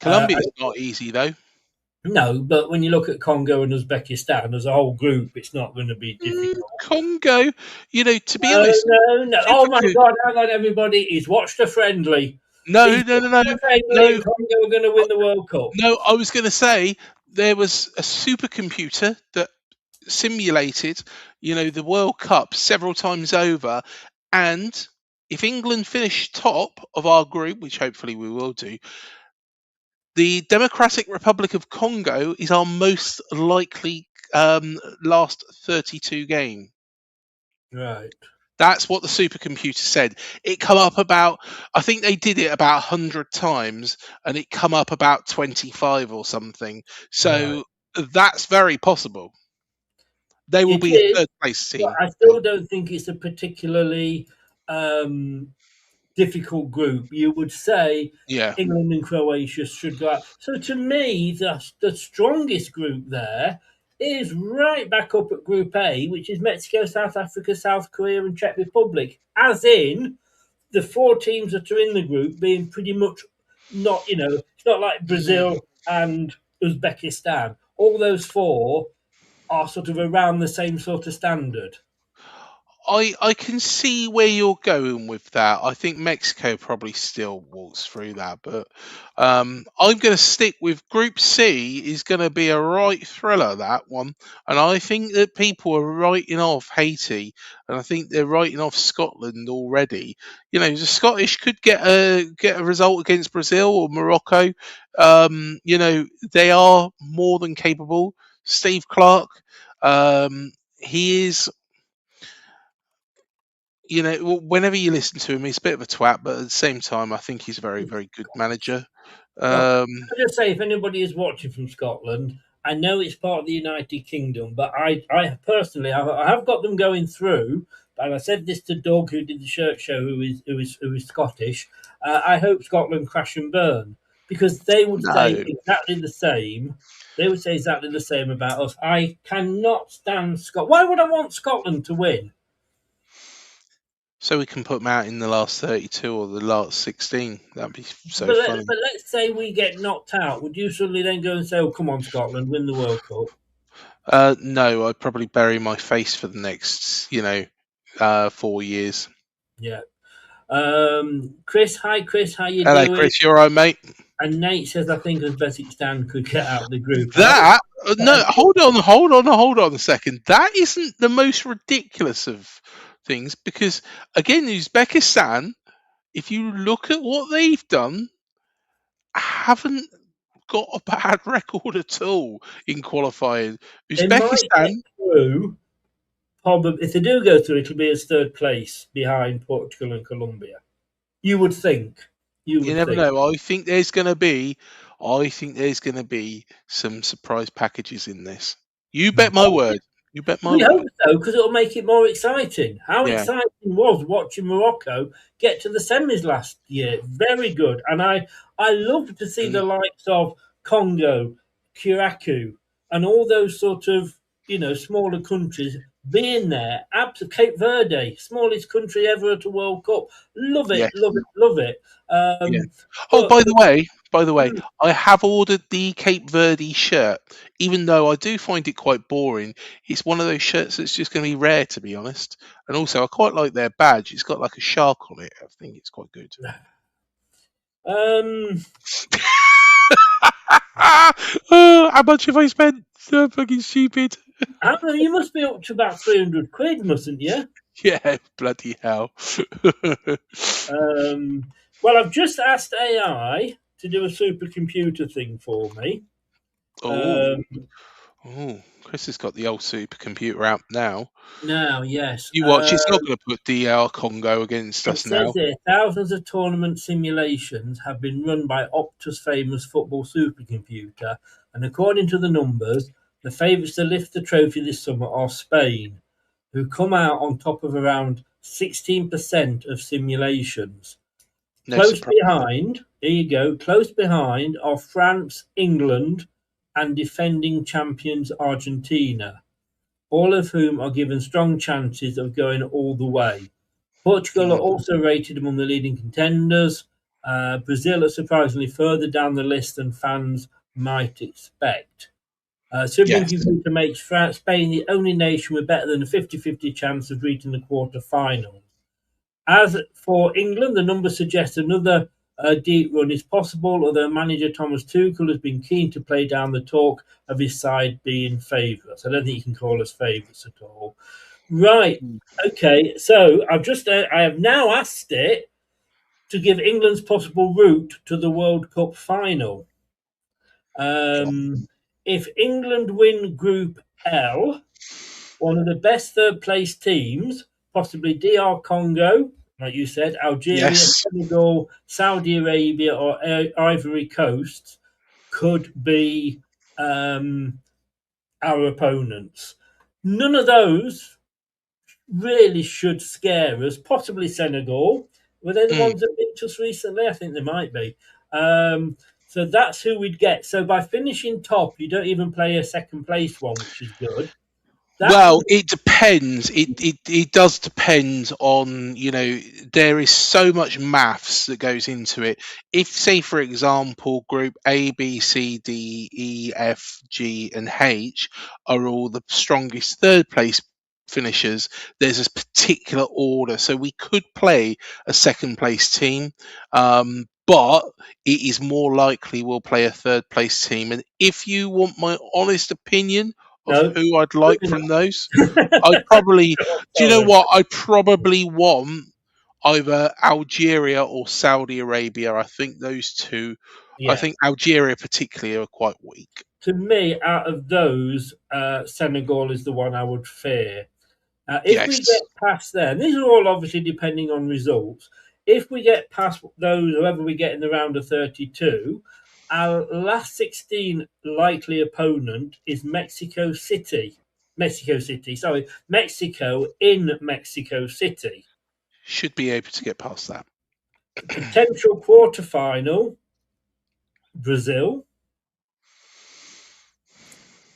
Uh, Colombia's not easy though. no, but when you look at Congo and Uzbekistan as a whole group, it's not going to be difficult. Congo, you know, to be No, honest, no, no. Oh super my good. God, hang on, everybody. He's watched a friendly. No, He's no, no, no, watched a friendly, no, and Congo are going to win the World Cup. no. I was going to say there was a supercomputer that simulated, you know, the World Cup several times over, and if England finish top of our group, which hopefully we will do, the Democratic Republic of Congo is our most likely last 32 game. Right. That's what the supercomputer said. It come up about, I think they did it about 100 times, and it come up about 25 or something. Right. So that's very possible. They will It be a is, third place but team. I still don't think it's a particularly difficult group. You would say Yeah. England and Croatia should go out. So to me, the strongest group there is right back up at Group A, which is Mexico, South Africa, South Korea, and Czech Republic. As in the four teams that are in the group being pretty much not, it's not like Mm. Brazil and Uzbekistan. All those four are sort of around the same sort of standard. I can see where you're going with that. I think Mexico probably still walks through that, but I'm going to stick with Group C. Is going to be a right thriller, that one, and I think that people are writing off Haiti, and I think they're writing off Scotland already. You know, the Scottish could get a result against Brazil or Morocco. You know, they are more than capable. Steve Clark, he is, you know, whenever you listen to him, he's a bit of a twat, but at the same time, I think he's a very, very good manager. Well, Um, I just say if anybody is watching from Scotland, I know it's part of the United Kingdom, but I personally, I have got them going through. And I said this to Doug, who did the shirt show, who is Scottish. I hope Scotland crash and burn because they would say no, exactly the same. They would say exactly the same about us. I cannot stand Scotland. Why would I want Scotland to win? so we can put them out in the last 32 or the last 16. That'd be so But, funny. but let's say we get knocked out. Would you suddenly then go and say, "Oh, come on, Scotland, win the World Cup"? No, I'd probably bury my face for the next, 4 years. Yeah. Chris, hi Chris, how you Hello, doing? Chris. You all right, mate? And Nate says, I think Uzbekistan could get out of the group. That no, Uh, hold on a second. That isn't the most ridiculous of things because again, Uzbekistan, if you look at what they've done, haven't got a bad record at all in qualifying. they might Uzbekistan, get through. Probably, if they do go through, it'll be as third place behind Portugal and Colombia. You would think. You you would never think. know. I think there's going to be I think there's going to be some surprise packages in this. You bet my word. You bet my We hope word. so, because it'll make it more exciting. How Yeah. exciting was watching Morocco get to the semis last year? Very good, and I loved to see the Mm, likes of Congo, Kiraku, and all those sort of smaller countries being there. Cape Verde, smallest country ever at a World Cup. Love it, yes. love it, love it. Yeah. Oh, But by the way, I have ordered the Cape Verde shirt, even though I do find it quite boring. It's one of those shirts that's just going to be rare, to be honest. And also, I quite like their badge. It's got like a shark on it. I think it's quite good. um, Oh, how much have I spent? So fucking stupid. you must be up to about 300 quid, mustn't you? Yeah, bloody hell. Um, well, I've just asked AI to do a supercomputer thing for me. Oh, Um, oh, Chris has got the old supercomputer out now. Now, yes, You watch, it's not going to put DR Congo against it us says now. here thousands of tournament simulations have been run by Optus' famous football supercomputer, and according to the numbers, the favourites to lift the trophy this summer are Spain, who come out on top of around 16% of simulations. No Close surprise. behind, here you go, close behind are France, England, and defending champions Argentina, all of whom are given strong chances of going all the way. Portugal are Mm, also rated among the leading contenders. Brazil are surprisingly further down the list than fans might expect. yes. Supercomputer makes Spain the only nation with better than a 50-50 chance of reaching the quarter-finals. As for England, the numbers suggest another deep run is possible, although manager Thomas Tuchel has been keen to play down the talk of his side being favourites. I don't think you can call us favourites at all. Right. Mm, Okay. So I have now asked it to give England's possible route to the World Cup final. If England win Group L, one of the best third place teams, possibly DR Congo, like you said, Algeria, yes. Senegal, Saudi Arabia, or Ivory Coast, could be our opponents. None of those really should scare us. Possibly Senegal. Were they the Mm. ones that beat us recently? I think they might be. So that's who we'd get. So by finishing top, you don't even play a second place one, which is good. That Well, would it depends. It does depend on, there is so much maths that goes into it. If, say, for example, group A, B, C, D, E, F, G, and H are all the strongest third place finishers, there's a particular order. So we could play a second place team, but it is more likely we'll play a third place team. And if you want my honest opinion of no. who I'd like Maybe from not. those, I'd probably, do you know Sorry. what? I probably want either Algeria or Saudi Arabia. I think those two, I Yeah. think Algeria particularly are quite weak. To me, out of those, Senegal is the one I would fear. If we Yes, get past there, and these are all obviously depending on results, if we get past those, whoever we get in the round of 32, our last 16 likely opponent is Mexico City. Mexico City, sorry, Mexico in Mexico City. should be able to get past that. Potential quarterfinal, Brazil.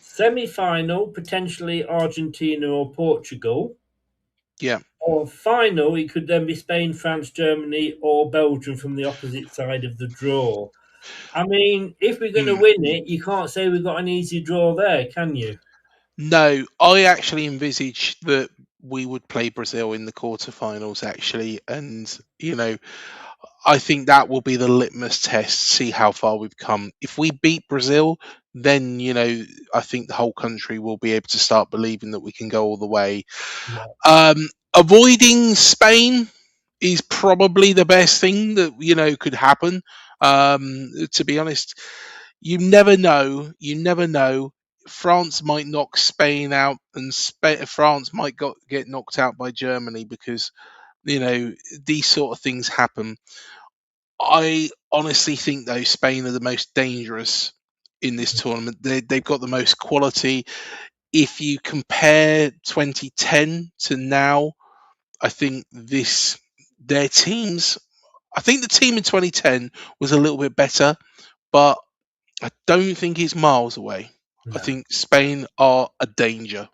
Semi-final, potentially Argentina or Portugal. Yeah. Or final, it could then be Spain, France, Germany, or Belgium from the opposite side of the draw. I mean, if we're going to Mm. win it, you can't say we've got an easy draw there, can you? No, I actually envisage that we would play Brazil in the quarterfinals, actually, and I think that will be the litmus test. See how far we've come. If we beat Brazil, then I think the whole country will be able to start believing that we can go all the way. Yeah. Avoiding Spain is probably the best thing that could happen. To be honest, you never know. You never know. France might knock Spain out, and France might get knocked out by Germany because these sort of things happen. I honestly think though Spain are the most dangerous in this tournament. They've got the most quality. If you compare 2010 to now, I think their teams. I think the team in 2010 was a little bit better, but I don't think it's miles away. I No. think Spain are a danger.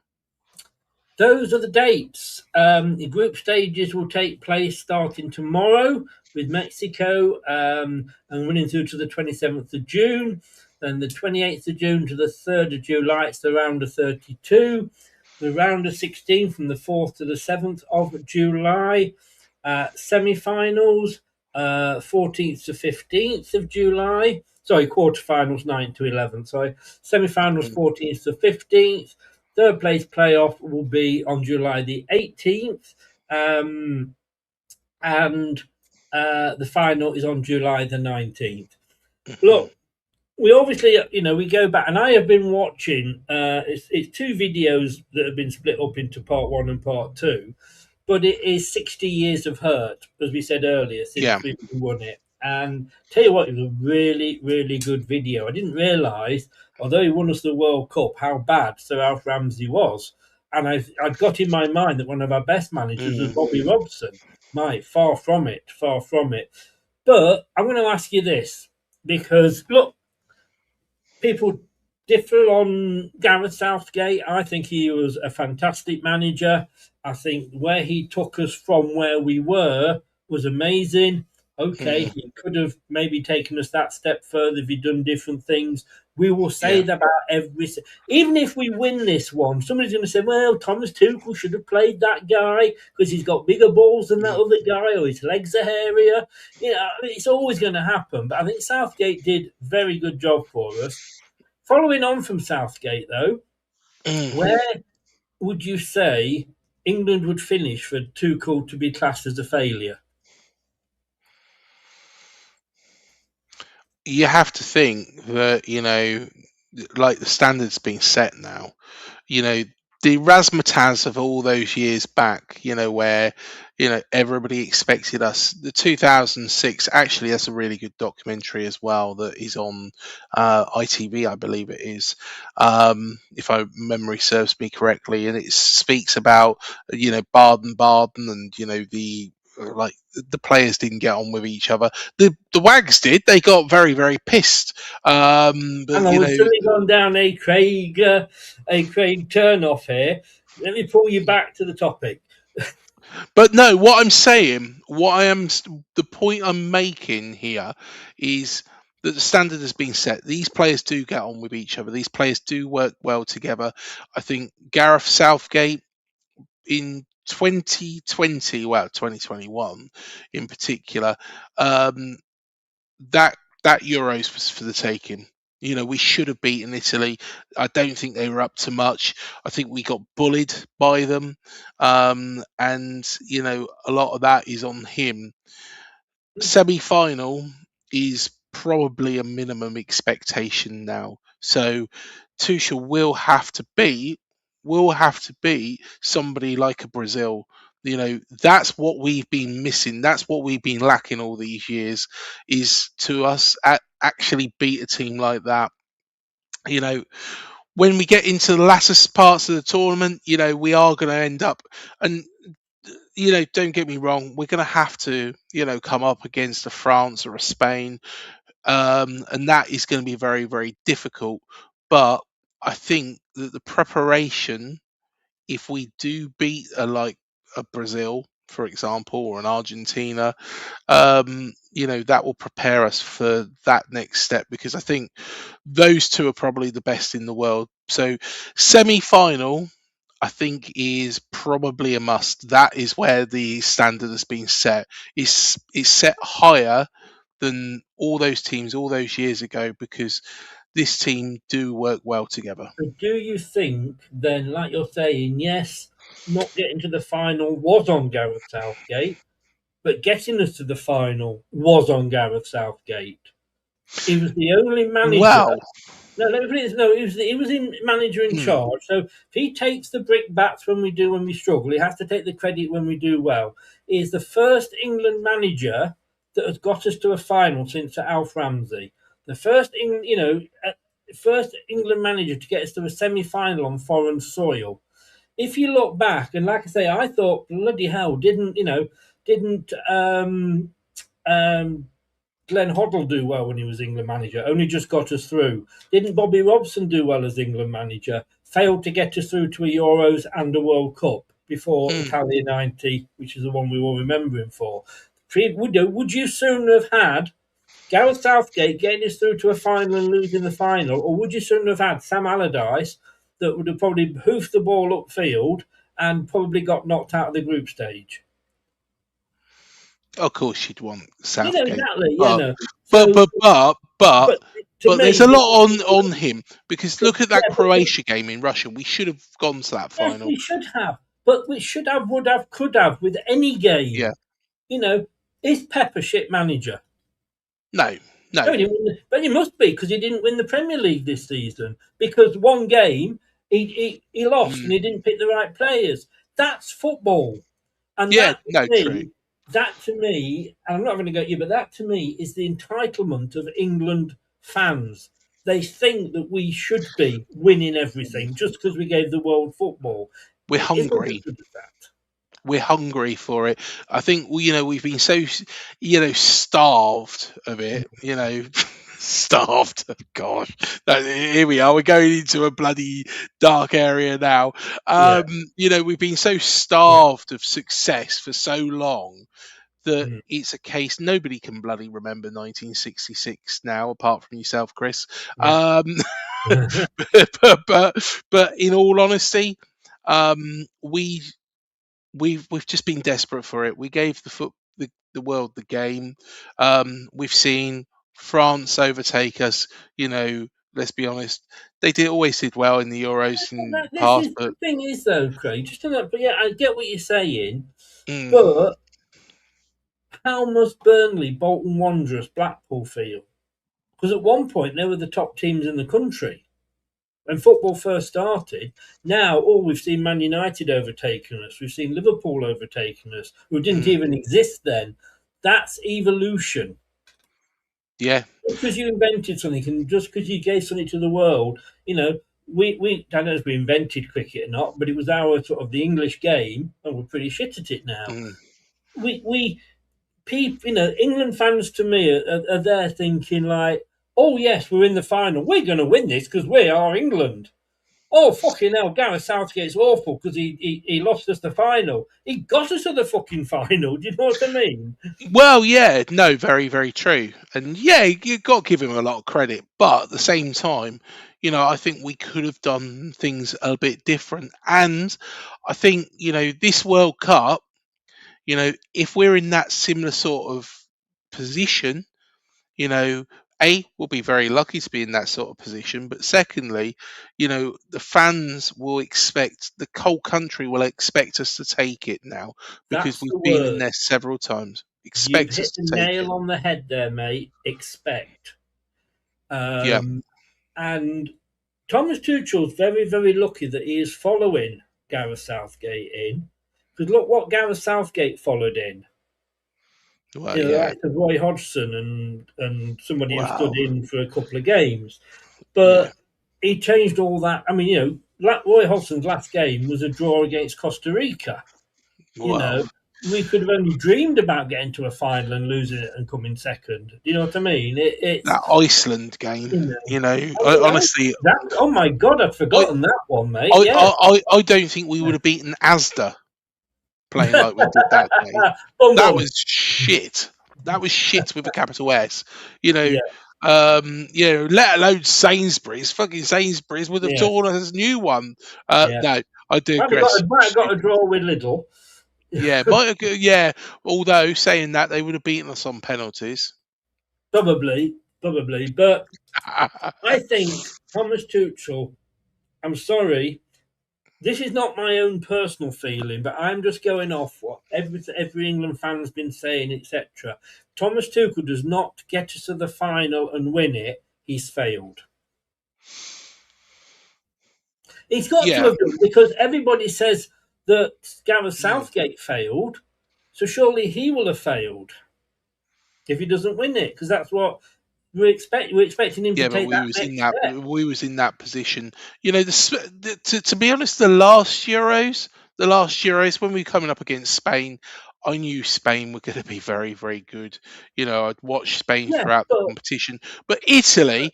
Those are the dates. The group stages will take place starting tomorrow with Mexico and running through to the 27th of June. Then the 28th of June to the 3rd of July, it's the round of 32. The round of 16 from the 4th to the 7th of July. Semi finals, 14th to 15th of July. Sorry, quarterfinals, 9th to 11th. Sorry, semi finals, Mm, 14th to 15th. Third place playoff will be on July the 18th. And the final is on July the 19th. mhm. Look, we obviously, we go back, and I have been watching. It's two videos that have been split up into part one and part two, but it is 60 years of hurt, as we said earlier, Yeah. since we won it. And tell you what, it was a really, really good video. I didn't realise, although he won us the World Cup, how bad Sir Alf Ramsey was. And I'd got in my mind that one of our best managers was Mm, Bobby Robson. Mate, far from it, far from it. But I'm going to ask you this, because look, people differ on Gareth Southgate. I think he was a fantastic manager. I think where he took us from where we were was amazing. Okay, mm, he could have maybe taken us that step further if he'd done different things. We will say yeah. that about even if we win this one, somebody's going to say, well, Thomas Tuchel should have played that guy because he's got bigger balls than that Mm, other guy, or his legs are hairier. I mean, it's always going to happen. But I think Southgate did a very good job for us. Following on from Southgate, though, mm. where would you say England would finish for Tuchel to be classed as a failure? You have to think that, like the standards being set now. you know, the razzmatazz of all those years back, where, everybody expected us. The 2006, actually, that's a really good documentary as well that is on ITV, I believe it is, if my memory serves me correctly. And it speaks about, Baden and, like the players didn't get on with each other. The Wags did. They got very, very pissed. But, And I was suddenly gone down a Craig turnoff here. Let me pull you back to the topic. But no, the point I'm making here is that the standard has been set. These players do get on with each other. These players do work well together. I think Gareth Southgate in 2020, well, 2021 in particular, um, that Euros was for the taking. We should have beaten Italy. I don't think they were up to much. I think we got bullied by them, and a lot of that is on him. Semi-final is probably a minimum expectation now. So Tuchel will have to beat somebody like a Brazil. That's what we've been missing. That's what we've been lacking all these years, is to us actually beat a team like that. You know, when we get into the latter parts of the tournament, we are going to end up, and don't get me wrong, we're going to have to, come up against a France or a Spain, and that is going to be very, very difficult. But I think that the preparation, if we do beat like a Brazil, for example, or an Argentina, that will prepare us for that next step, because I think those two are probably the best in the world. So semi-final, I think, is probably a must. That is where the standard has been set. It's set higher than all those teams all those years ago, because this team do work well together. But do you think then, like you're saying, yes, not getting to the final was on Gareth Southgate, but getting us to the final was on Gareth Southgate? He was the only manager. Well, No, no, he was in manager in mm, charge. So if he takes the brickbats when we struggle, he has to take the credit when we do well. He is the first England manager that has got us to a final since Sir Alf Ramsey. The first, first England manager to get us to a semi-final on foreign soil. If you look back, and like I say, I thought bloody hell, didn't Glenn Hoddle do well when he was England manager? Only just got us through. Didn't Bobby Robson do well as England manager? Failed to get us through to a Euros and a World Cup before Italia '90, which is the one we all remember him for. Would you sooner have had Gareth Southgate getting us through to a final and losing the final, or would you sooner have had Sam Allardyce that would have probably hoofed the ball upfield and probably got knocked out of the group stage? Of course, you'd want Southgate. Exactly. But, So, but to me, there's a lot on him, because look at that Croatia game in Russia. We should have gone to that yes, final. we should have. But we should have, would have, could have with any game. Yeah. Is Pepper shit manager? No. But he must be, because he didn't win the Premier League this season. Because one game he lost and he didn't pick the right players. That's football. And true. That to me, and I'm not going to go at you, but that to me is the entitlement of England fans. They think that we should be winning everything just because we gave the world football. We're hungry. We're hungry for it. I think we've been so starved of it. Starved. Gosh, here we are. We're going into a bloody dark area now. We've been so starved of success for so long that it's a case nobody can bloody remember 1966 now, apart from yourself, Chris. Yeah. But in all honesty, we've just been desperate for it. We gave the world the game. We've seen France overtake us. Let's be honest, they always did well in the Euros in the past. The thing is, though, Craig, I get what you're saying, but how must Burnley, Bolton Wanderers, Blackpool feel? Because at one point they were the top teams in the country when football first started. Now, we've seen Man United overtaking us. We've seen Liverpool overtaking us, who didn't even exist then. That's evolution. Yeah. Just because you invented something, and just because you gave something to the world, we I don't know if we invented cricket or not, but it was our sort of the English game, and we're pretty shit at it now. England fans to me are there thinking like, oh yes, we're in the final. We're going to win this because we are England. Oh fucking hell, Gareth Southgate's awful because he lost us the final. He got us to the fucking final. Do you know what I mean? Well, yeah, no, very, very true. And yeah, you've got to give him a lot of credit. But at the same time, I think we could have done things a bit different. And I think, this World Cup, if we're in that similar sort of position, we'll be very lucky to be in that sort of position. But secondly, the fans will expect, the whole country will expect us to take it now, because we've been in there several times. Expect us to take it. You hit the nail on the head there, mate. Expect. And Thomas Tuchel's very, very lucky that he is following Gareth Southgate in. Because look what Gareth Southgate followed in. Well, like Roy Hodgson and somebody who stood in for a couple of games. But he changed all that. I mean, Roy Hodgson's last game was a draw against Costa Rica. We could have only dreamed about getting to a final and losing it and coming second. Do you know what I mean? That Iceland game, honestly. Oh my God, I'd forgotten that one, mate. I don't think we would have beaten Asda playing like we did that day. That was shit. That was shit with a capital S. Let alone Sainsbury's. Fucking Sainsbury's would have torn us a new one. No, I do agree. Might have got a draw with Lidl. Although saying that, they would have beaten us on penalties. Probably. But I think Thomas Tuchel, I'm sorry, this is not my own personal feeling, but I'm just going off what every England fan's been saying, etc. Thomas Tuchel does not get us to the final and win it. He's failed. He's got to have done, because everybody says that Gareth Southgate failed, so surely he will have failed. if he doesn't win it, because that's what we expect. We're expecting him to but take we that was in next that step. we was in that position. You know, to be honest, the last Euros when we were coming up against Spain, I knew Spain were going to be very, very good. You know, I'd watched Spain Yeah, throughout the competition, but Italy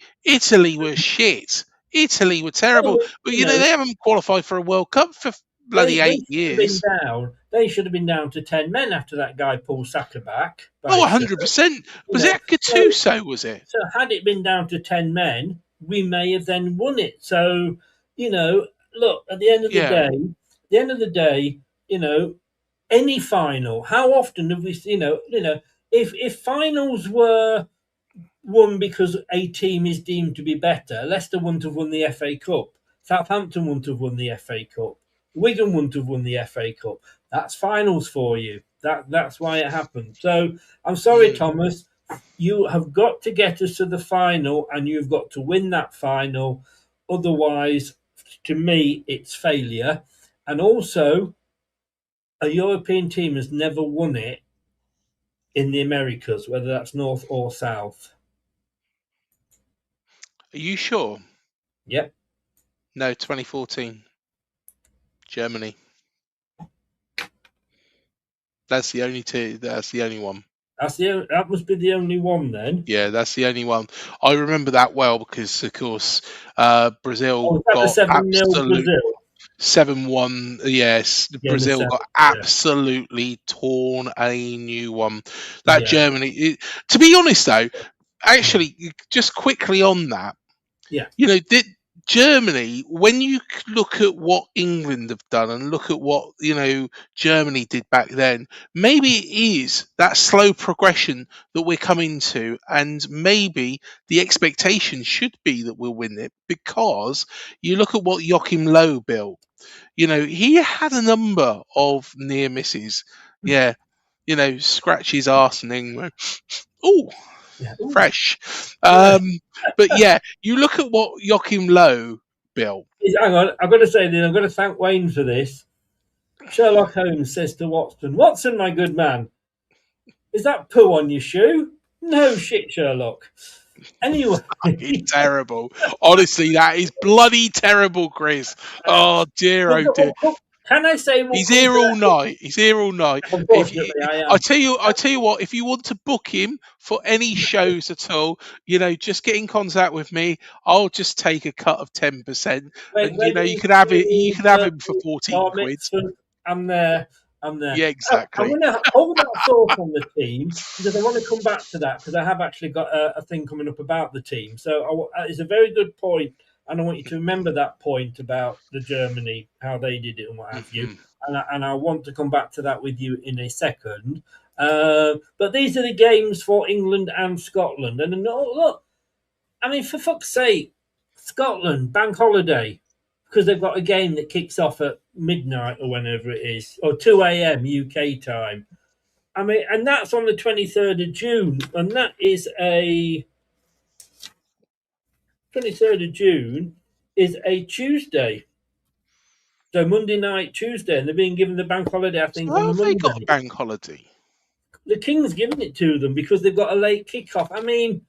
were shit. Italy were terrible. but But you you know, know, they haven't qualified for a World Cup for bloody they 8 years. They should have been down to 10 men after that guy pulled Saka back by Oh, shirt. 100%. You Was know, that Gattuso, was it? so had it been down to 10 men, we may have then won it. So, you know, look, at the end of Yeah. the day, you know, any final, how often have we, if finals were won because a team is deemed to be better, Leicester wouldn't have won the FA Cup. Southampton wouldn't have won the FA Cup. Wigan wouldn't have won the FA Cup. That's finals for you. That's why it happened. So I'm sorry, Mm. Thomas. You have got to get us to the final, and you've got to win that final. Otherwise, to me, it's failure. And also, a European team has never won it in the Americas, whether that's North or South. Are you sure? Yep. No, 2014, Germany. That's the only two. That's the only one. That must be the only one then. Yeah, that's the only one. I remember that well because, of course, Brazil Oh, is that the got 7-0 Brazil? 7-1. Yes, Yeah, the Brazil 7. got Yeah. absolutely torn a new one. That Yeah. Germany. To be honest, though, actually, just quickly on that, Yeah. you know, Germany, when you look at what England have done and look at what, you know, Germany did back then, maybe it is that slow progression that we're coming to, and maybe the expectation should be that we'll win it, because you look at what Joachim Low built. You know, he had a number of near misses. Yeah, you know, scratch his arse and then went, oh, Yeah. Ooh, fresh. yeah. But yeah, you look at what Joachim Low built. Hang on, I've got to say this. I've got to thank Wayne for this. Sherlock Holmes says to Watson, "Watson, my good man, is that poo on your shoe?" No shit, Sherlock. Anyway, Fucking terrible. Honestly, that is bloody terrible, Chris. Oh dear, oh dear. Can I say what He's comes here to all that? night. He's here all night. If you, Unfortunately, I I am. tell you what, if you want to book him for any shows at all, you know, just get in contact with me. I'll just take a cut of 10%, and you know, you Weddings, can have it. You funerals, can have him for birthdays, 14 bar quid. mitzvahs, I'm there. I'm there. Yeah, Oh, I'm exactly. going to hold that thought on the team because I want to come back to that because I have actually got a thing coming up about the team. So it's a very good point, and I want you to remember that point about the Germany, how they did it and what have you. Mhm. And I want to come back to that with you in a second. But these are the games for England and Scotland. And look, I mean, for fuck's sake, Scotland, bank holiday, because they've got a game that kicks off at midnight or whenever it is, or 2 a.m. UK time. I mean, and that's on the 23rd of June, and that is a 23rd of June is a Tuesday. So Monday night, Tuesday, and they're being given the bank holiday, I So think, on the have they got a Monday. bank holiday? The King's giving it to them because they've got a late kickoff. I mean,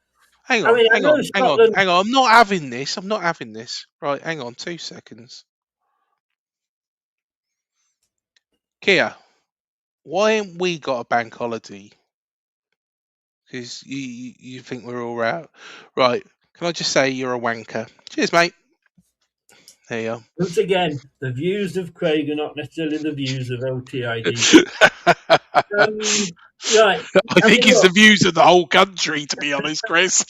Hang I on, mean, I hang know on, hang on, Scotland. hang on. I'm not having this. I'm not having this. Right, hang on, 2 seconds. Kia, why ain't we got a bank holiday? Because you think we're all out. Right, can I just say you're a wanker? Cheers, mate. There you Once again, the views of Craig are not necessarily the views of OTID. are. Right. I I think mean, it's the look, views of the whole country, to be honest, Chris.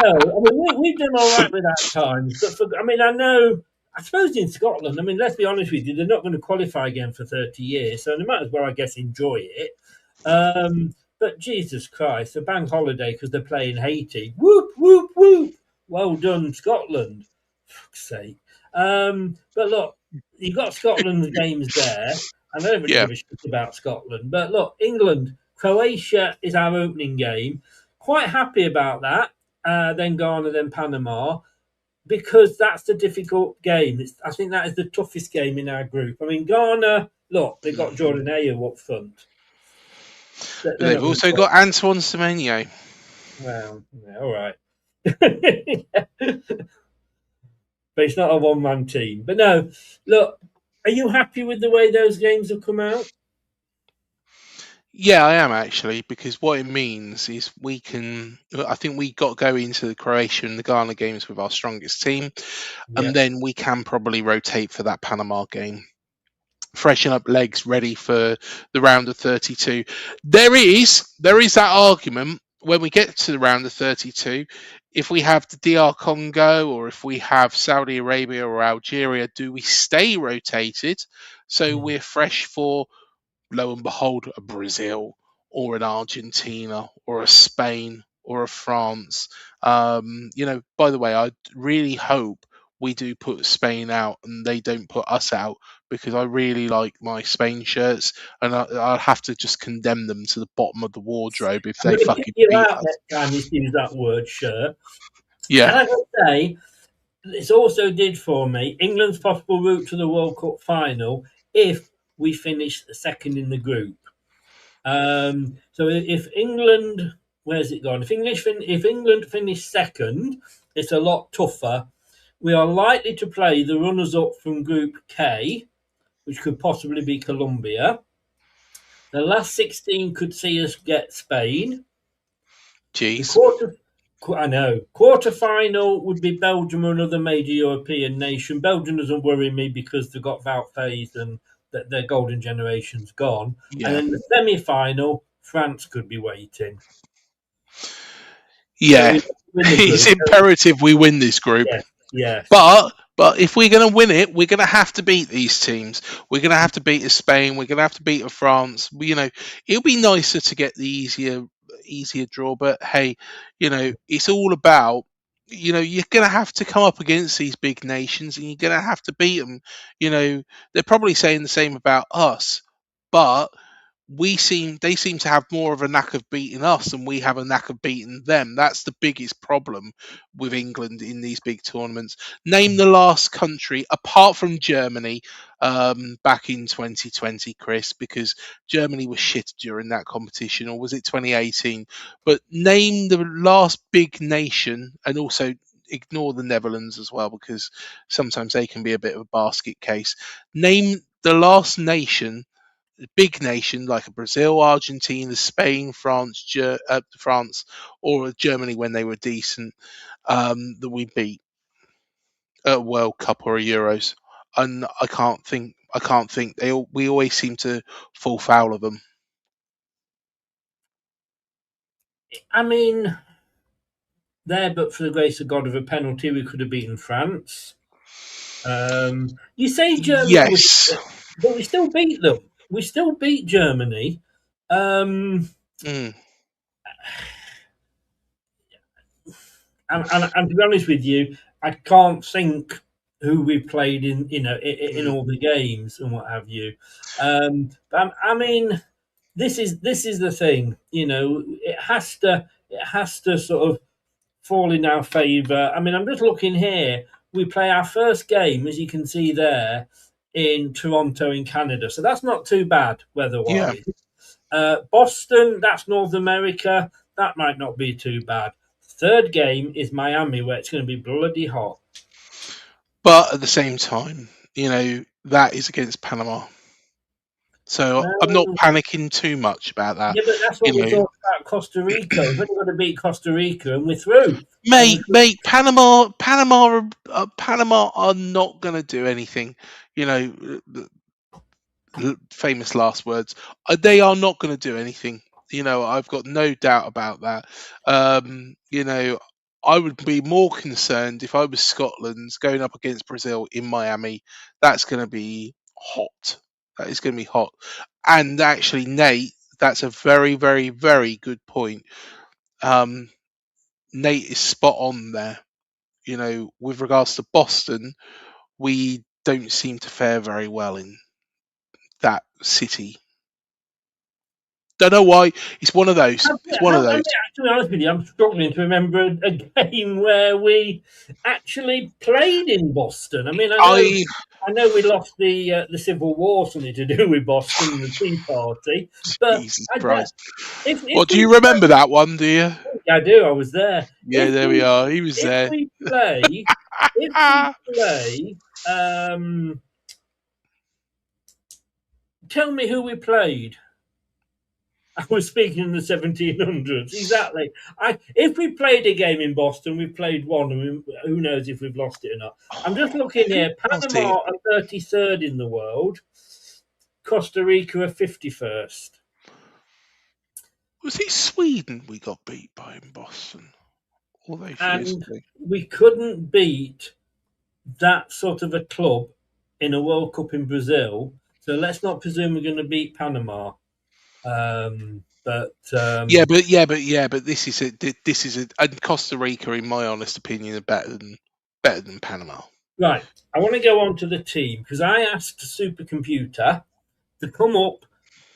no, I mean, we've done all right with that times. But I mean, I suppose in Scotland, I mean, let's be honest with you, they're not going to qualify again for 30 years. So they might as well, I guess, enjoy it. But Jesus Christ, a bank holiday because they're playing Haiti. Whoop, whoop, whoop. Well done, Scotland. Fuck's sake. But look, you've got Scotland's games there. I don't really Yeah. give a shit about Scotland. But look, England, Croatia is our opening game. Quite happy about that. Then Ghana, then Panama, because that's the difficult game. I think that is the toughest game in our group. I mean, Ghana, look, they got Jordan Ayew up front. But They're they've not going to also talk. got Antoine Semenyo. Well, yeah, all right. But it's not a one-man team. But no, look, are you happy with the way those games have come out? Yeah, I am actually, because what it means is we can. I think we got to go into the Croatia and the Ghana games with our strongest team, Yeah. and then we can probably rotate for that Panama game. Freshen up legs, ready for the round of 32. There is that argument when we get to the round of 32. If we have the DR Congo or if we have Saudi Arabia or Algeria, do we stay rotated so Mm. we're fresh for, lo and behold, a Brazil or an Argentina or a Spain or a France? By the way, I really hope we do put Spain out and they don't put us out, because I really like my Spain shirts, and I'll have to just condemn them to the bottom of the wardrobe if I'm they going to kick fucking you beat out us. next time you use that word, shirt. And Yeah, I got to say, this also did for me England's possible route to the World Cup final if we finish second in the group. So if England, where's it gone? If England finish second, it's a lot tougher. We are likely to play the runners-up from Group K, which could possibly be Colombia. The last 16 could see us get Spain. The jeez. I know. Quarter final would be Belgium or another major European nation. Belgium doesn't worry me because they've got Wout Faes and their golden generation's gone. And Yeah, then the semi final, France could be waiting. So yeah. we win the It's group. imperative we win this group. Yes, yes. But if we're going to win it, we're going to have to beat these teams. We're going to have to beat a Spain. We're going to have to beat a France. It'll be nicer to get the easier draw. But hey, it's all about. You're going to have to come up against these big nations, and you're going to have to beat them. They're probably saying the same about us, but they seem to have more of a knack of beating us than we have a knack of beating them. That's the biggest problem with England in these big tournaments. Name the last country apart from Germany back in 2020, Chris, because Germany was shit during that competition, or was it 2018? But name the last big nation, and also ignore the Netherlands as well, because sometimes they can be a bit of a basket case. Name the last big nation like a Brazil, Argentina, Spain, France, or Germany when they were decent, that we beat at a World Cup or a Euros. And I can't think. We always seem to fall foul of them. I mean, there, but for the grace of God of a penalty, we could have beaten France. You say Germany was, Yes. but we still beat them. We still beat Germany. Um, Mm, and to be honest with you, I can't think who we played in mm. all the games and what have you. But I mean, this is the thing. It has to sort of fall in our favour. I mean, I'm just looking here. We play our first game, as you can see there, in Toronto in Canada, so that's not too bad Yeah. weather-wise. Boston, that's North America. That might not be too bad. Third game is Miami, where it's going to be bloody hot. But at the same time, that is against Panama. So I'm not Um, panicking too much about that. yeah, but that's what You we know, thought about Costa Rica. We've only got to beat Costa Rica, and we're through. And we're mate, Panama are not going to do anything. You know, famous last words. They are not going to do anything. I've got no doubt about that. I would be more concerned if I was Scotland going up against Brazil in Miami. That's going to be hot. That is going to be hot. And actually, Nate, that's a very, very, very good point. Um, Nate is spot on there. With regards to Boston, we don't seem to fare very well in that city. Don't know why. It's one of those. It's one of I mean, those. to be honest with you, I'm struggling to remember a game where we actually played in Boston. I mean, I I know we lost the Civil War, something to do with Boston and the Tea Party, but Jesus I don't, Christ. if What do we you remember that one? Do you? I do, I was there. Yeah, there we are. He was If there. we play, if we play, um, tell me who we played. I was speaking in the 1700s. Exactly. If we played a game in Boston, we've played one, and who knows if we've lost it or not. I'm just looking Who here. was it? Panama are 33rd in the world. Costa Rica are 51st. Was it Sweden we got beat by in Boston all those years And ago? we couldn't beat that sort of a club in a World Cup in Brazil. So let's not presume we're going to beat Panama. But this is a and Costa Rica, in my honest opinion, are better than Panama. Right. I want to go on to the team because I asked Supercomputer to come up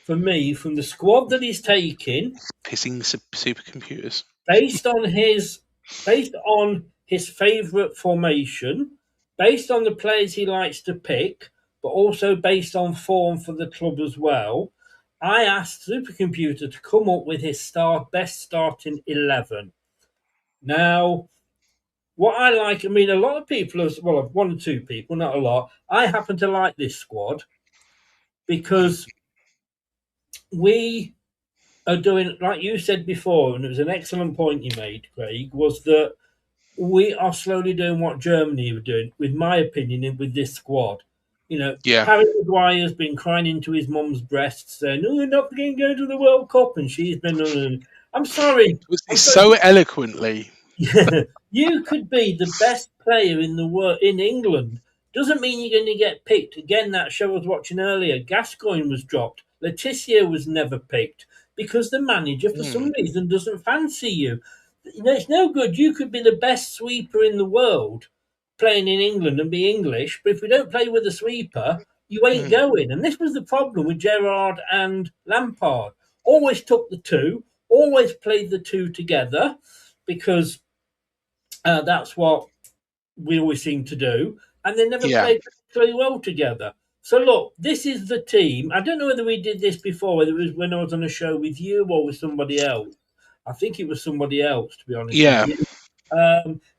for me from the squad that he's taking Pissing supercomputers. based on his favourite formation, based on the players he likes to pick, but also based on form for the club as well. I asked Supercomputer to come up with his best starting 11. Now, what I like, I mean, a lot of people, well, one or two people, not a lot. I happen to like this squad because we are doing, like you said before, and it was an excellent point you made, Craig, was that we are slowly doing what Germany were doing, with my opinion, with this squad. You know, Yeah. Harry Maguire's been crying into his mum's breast saying, "Oh, we're not going to go to the World Cup," and she's been, I'm sorry. It's so eloquently. You could be the best player in the world in England. Doesn't mean you're going to get picked. Again, that show I was watching earlier, Gascoigne was dropped. Letitia was never picked because the manager, for some reason, doesn't fancy you. You know, it's no good. You could be the best sweeper in the world playing in England and be English, but if we don't play with a sweeper, you ain't going. And this was the problem with Gerrard and Lampard. Always took the two, always played the two together because that's what we always seem to do, and they never Yeah. played very well together. So look, this is the team. I don't know whether we did this before, whether it was when I was on a show with you or with somebody else. I think it was somebody else, to be honest Yeah. with you.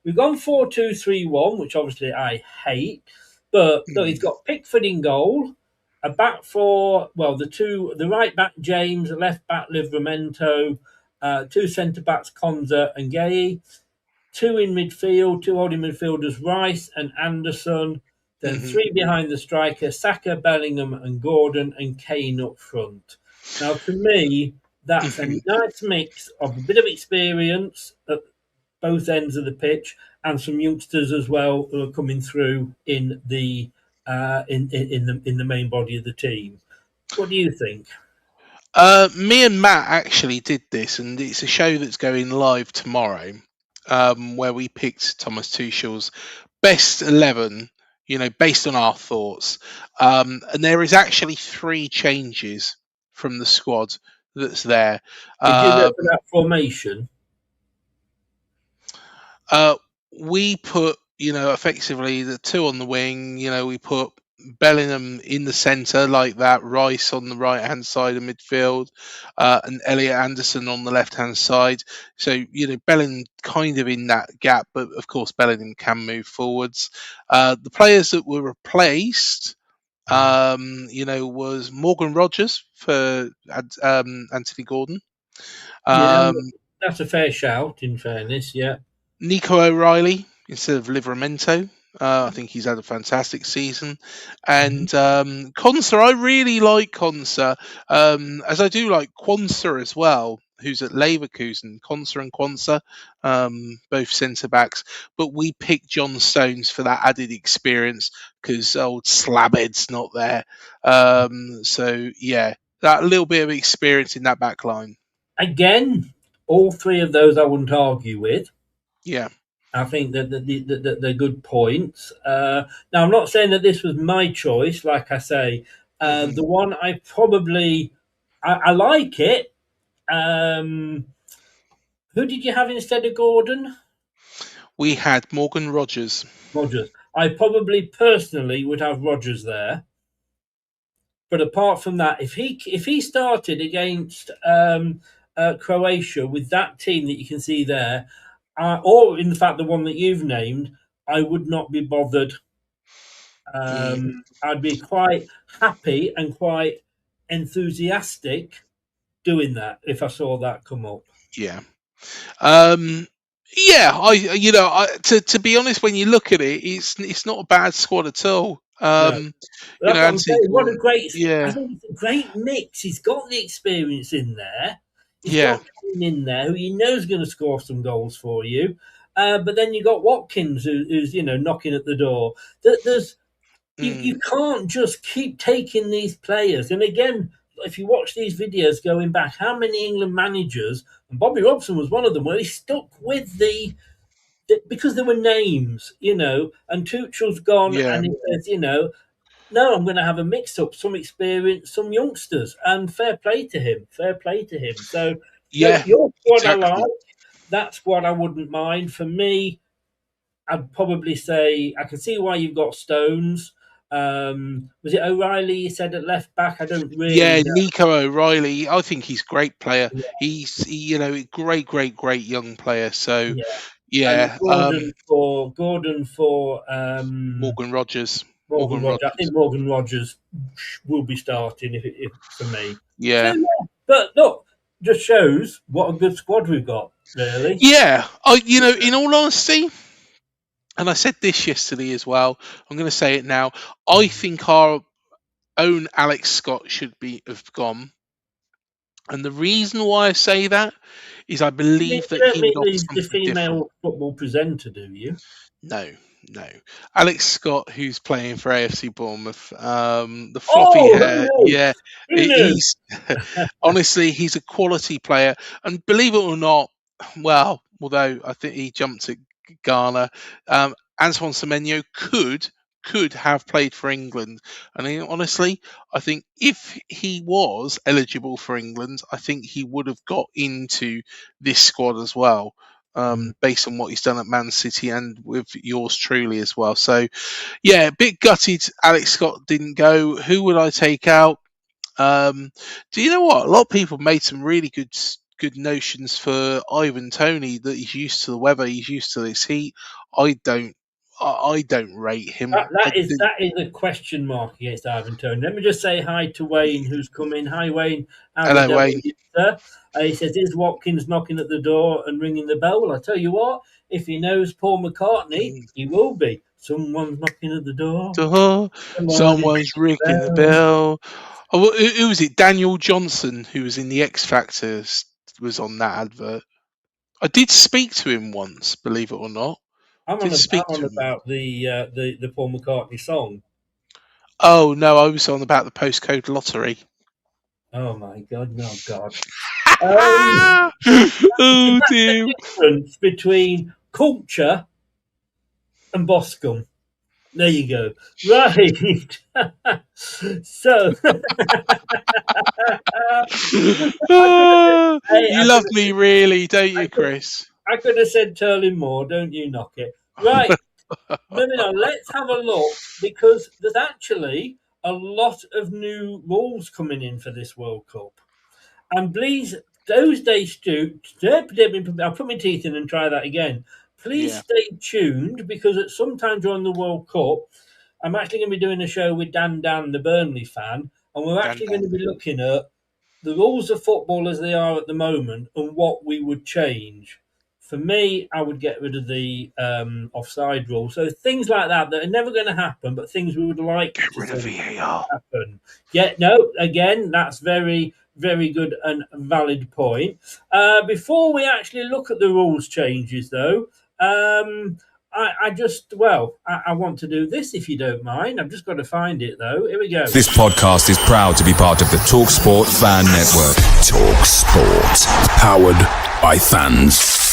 We've gone 4-2-3-1, which obviously I hate, but look, he's got Pickford in goal, a back four, well, the right back James, left back Livramento, two centre backs Konza and Gay, two in midfield, two holding midfielders, Rice and Anderson. Then three behind the striker, Saka, Bellingham and Gordon, and Kane up front. Now, to me, that's a nice mix of a bit of experience at both ends of the pitch and some youngsters as well who are coming through in the in the main body of the team. What do you think? Me and Matt actually did this, and it's a show that's going live tomorrow, where we picked Thomas Tuchel's best 11, based on our thoughts. And there is actually 3 changes from the squad that's there. Did you go for that formation? We put, effectively the 2 on the wing. We put Bellingham in the centre like that, Rice on the right hand side of midfield, and Elliot Anderson on the left hand side. So Bellingham kind of in that gap, but of course Bellingham can move forwards. The players that were replaced, was Morgan Rogers for Anthony Gordon. That's a fair shout. In fairness, yeah. Nico O'Reilly instead of Livramento. I think he's had a fantastic season. And Konsa, I really like Konsa, as I do like Quansah as well, who's at Leverkusen. Konsa and Quansah, both centre-backs. But we picked John Stones for that added experience because old Slabhead's not there. So, yeah, that little bit of experience in that back line. Again, all 3 of those I wouldn't argue with. Yeah. I think that they're good points. Now, I'm not saying that this was my choice. Like I say, the one I like it, Who did you have instead of Gordon? We had Morgan Rogers. Rogers. I probably personally would have Rogers there. But apart from that, if he started against Croatia with that team that you can see there, or in fact the one that you've named, I would not be bothered. I'd be quite happy and quite enthusiastic doing that if I saw that come up. Yeah. To be honest, when you look at it, it's not a bad squad at all. No. That's what I'm Anthony saying. Gordon, I think it's a great mix. He's got the experience in there. He's yeah, got Kane in there who you know is going to score some goals for you. But then you got Watkins who's knocking at the door. You can't just keep taking these players. And again, if you watch these videos going back, how many England managers, and Bobby Robson was one of them, where he stuck with because there were names, and Tuchel's gone, yeah, and he says, no, I'm going to have a mix-up, some experience, some youngsters, and fair play to him. So, yeah, your squad I exactly. like. That squad I wouldn't mind. For me, I'd probably say I can see why you've got Stones. Was it O'Reilly you said at left back? I don't really know. Nico O'Reilly. I think he's a great player. Yeah. He's a great young player. So Yeah. yeah, And Gordon for Morgan Rogers. Morgan Rogers. I think Morgan Rogers will be starting if for me. Yeah. So, yeah. But look, just shows what a good squad we've got. Really. Yeah. In all honesty, and I said this yesterday as well, I'm going to say it now. I think our own Alex Scott should have gone. And the reason why I say that is I believe that he would offer the something female different. football presenter, do you? No. Alex Scott, who's playing for AFC Bournemouth, the fluffy hair. Yeah, he's honestly, he's a quality player, and believe it or not, well, although I think he jumped at Ghana, Antoine Semenyo could have played for England, and honestly, I think if he was eligible for England, I think he would have got into this squad as well. Based on what he's done at Man City and with yours truly as well. So, yeah, a bit gutted Alex Scott didn't go. Who would I take out? Do you know what? A lot of people made some really good notions for Ivan Toney, that he's used to the weather, he's used to this heat. I don't rate him. That is a question mark against Ivan Toney. Let me just say hi to Wayne, who's come in. Hi, Wayne. Hello, Wayne. Sir? He says, is Watkins knocking at the door and ringing the bell? Well, I tell you what, if he knows Paul McCartney, he will be. Someone's knocking at the door. Someone's ringing the bell. Oh, who was it? Daniel Johnson, who was in the X Factors, was on that advert. I did speak to him once, believe it or not. I'm on about the Paul McCartney song. Oh no, I was on about the postcode lottery. Oh my God, no God. Oh dear. The difference between culture and Boscombe. There you go. Right. So you love me really, don't you, Chris? I could have said Turley Moore, don't you knock it. Right. Moving on, let's have a look, because there's actually a lot of new rules coming in for this World Cup. And please, those days, Stu, I'll put my teeth in and try that again. Please stay tuned, because at some time during the World Cup, I'm actually going to be doing a show with Dan, the Burnley fan, and we're actually going to be looking at the rules of football as they are at the moment and what we would change. For me, I would get rid of the offside rule. So things like that are never going to happen, but things we would like get rid of VAR. Happen. Yeah, no, again, that's very, very good and valid point. Before we actually look at the rules changes, though, I want to do this, if you don't mind. I've just got to find it, though. Here we go. This podcast is proud to be part of the Talksport Fan Network. Talksport. Powered by fans.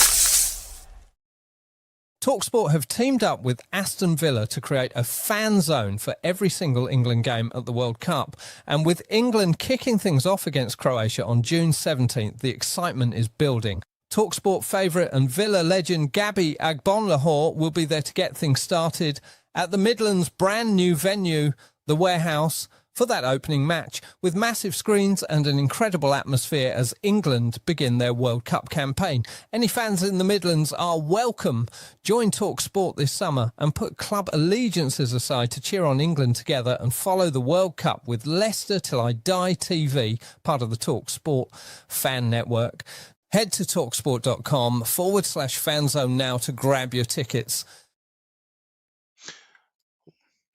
Talksport have teamed up with Aston Villa to create a fan zone for every single England game at the World Cup. And with England kicking things off against Croatia on June 17th, the excitement is building. Talksport favourite and Villa legend Gabby Agbonlahor will be there to get things started at the Midlands' brand new venue, the Warehouse, for that opening match, with massive screens and an incredible atmosphere as England begin their World Cup campaign. Any fans in the Midlands are welcome. Join TalkSport this summer and put club allegiances aside to cheer on England together and follow the World Cup with Leicester Till I Die TV, part of the TalkSport fan network. Head to talksport.com/fanzone now to grab your tickets.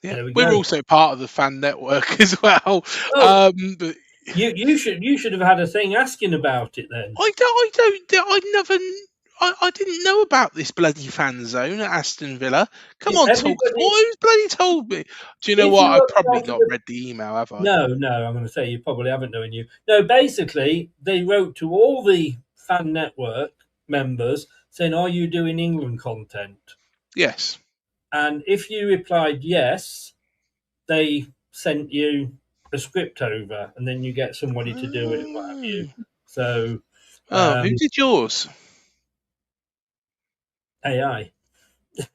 Yeah, we're also part of the fan network as well. Oh, But you should have had a thing asking about it then. I didn't know about this bloody fan zone at Aston Villa. Come on, Talksport, who's bloody told me? Do you know what? I've probably not read the email, have I? No, I'm going to say you probably haven't, knowing you. No, basically, they wrote to all the fan network members saying, are you doing England content? Yes. And if you replied yes, they sent you a script over, and then you get somebody to do it and what have you. So, who did yours? AI.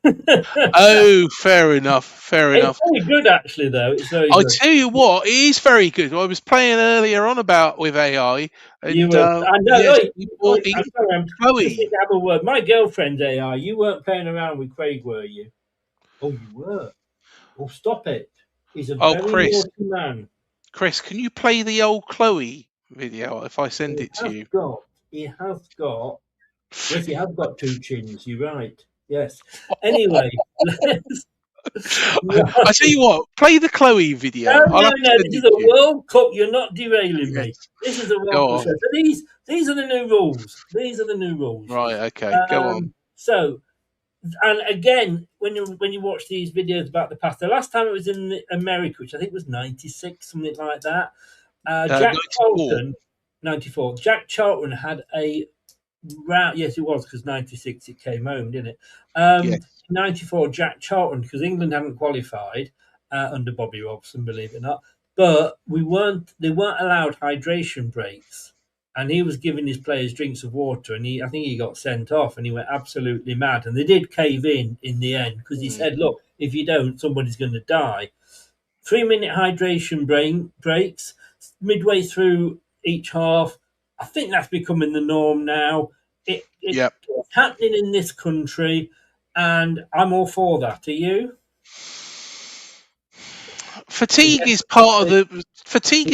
Oh, fair enough. It's very good, actually, though. It's very I good. tell you what, it is very good. I was playing earlier on about with AI. And, You were, I know. yes, I'm Chloe. have a word. My girlfriend's AI. You weren't playing around with Craig, were you? Oh, you were. Oh, stop it. He's a very Chris. naughty man. Chris, can you play the old Chloe video if I send it to you? He has got. Yes, he has got two chins. You're right. Yes. Anyway, I tell you what, play the Chloe video. No. This is a World Cup. You're not derailing me. This is a World Cup. So these are the new rules. Right. Okay. Go on. So, and again, when you watch these videos about the past, the last time it was in America, which I think was '96, something like that. Jack 94. Jack Charlton had a round. Yes, it was, because '96 it came home, didn't it? Yes. 94, Jack Charlton, because England hadn't qualified under Bobby Robson, believe it or not. But they weren't allowed hydration breaks, and he was giving his players drinks of water, and I think he got sent off, and he went absolutely mad. And they did cave in the end, because he said, "Look, if you don't, somebody's going to die." 3-minute hydration breaks midway through each half. I think that's becoming the norm now. It's happening in this country, and I'm all for that. Are you? Fatigue is part of the game. Fatigue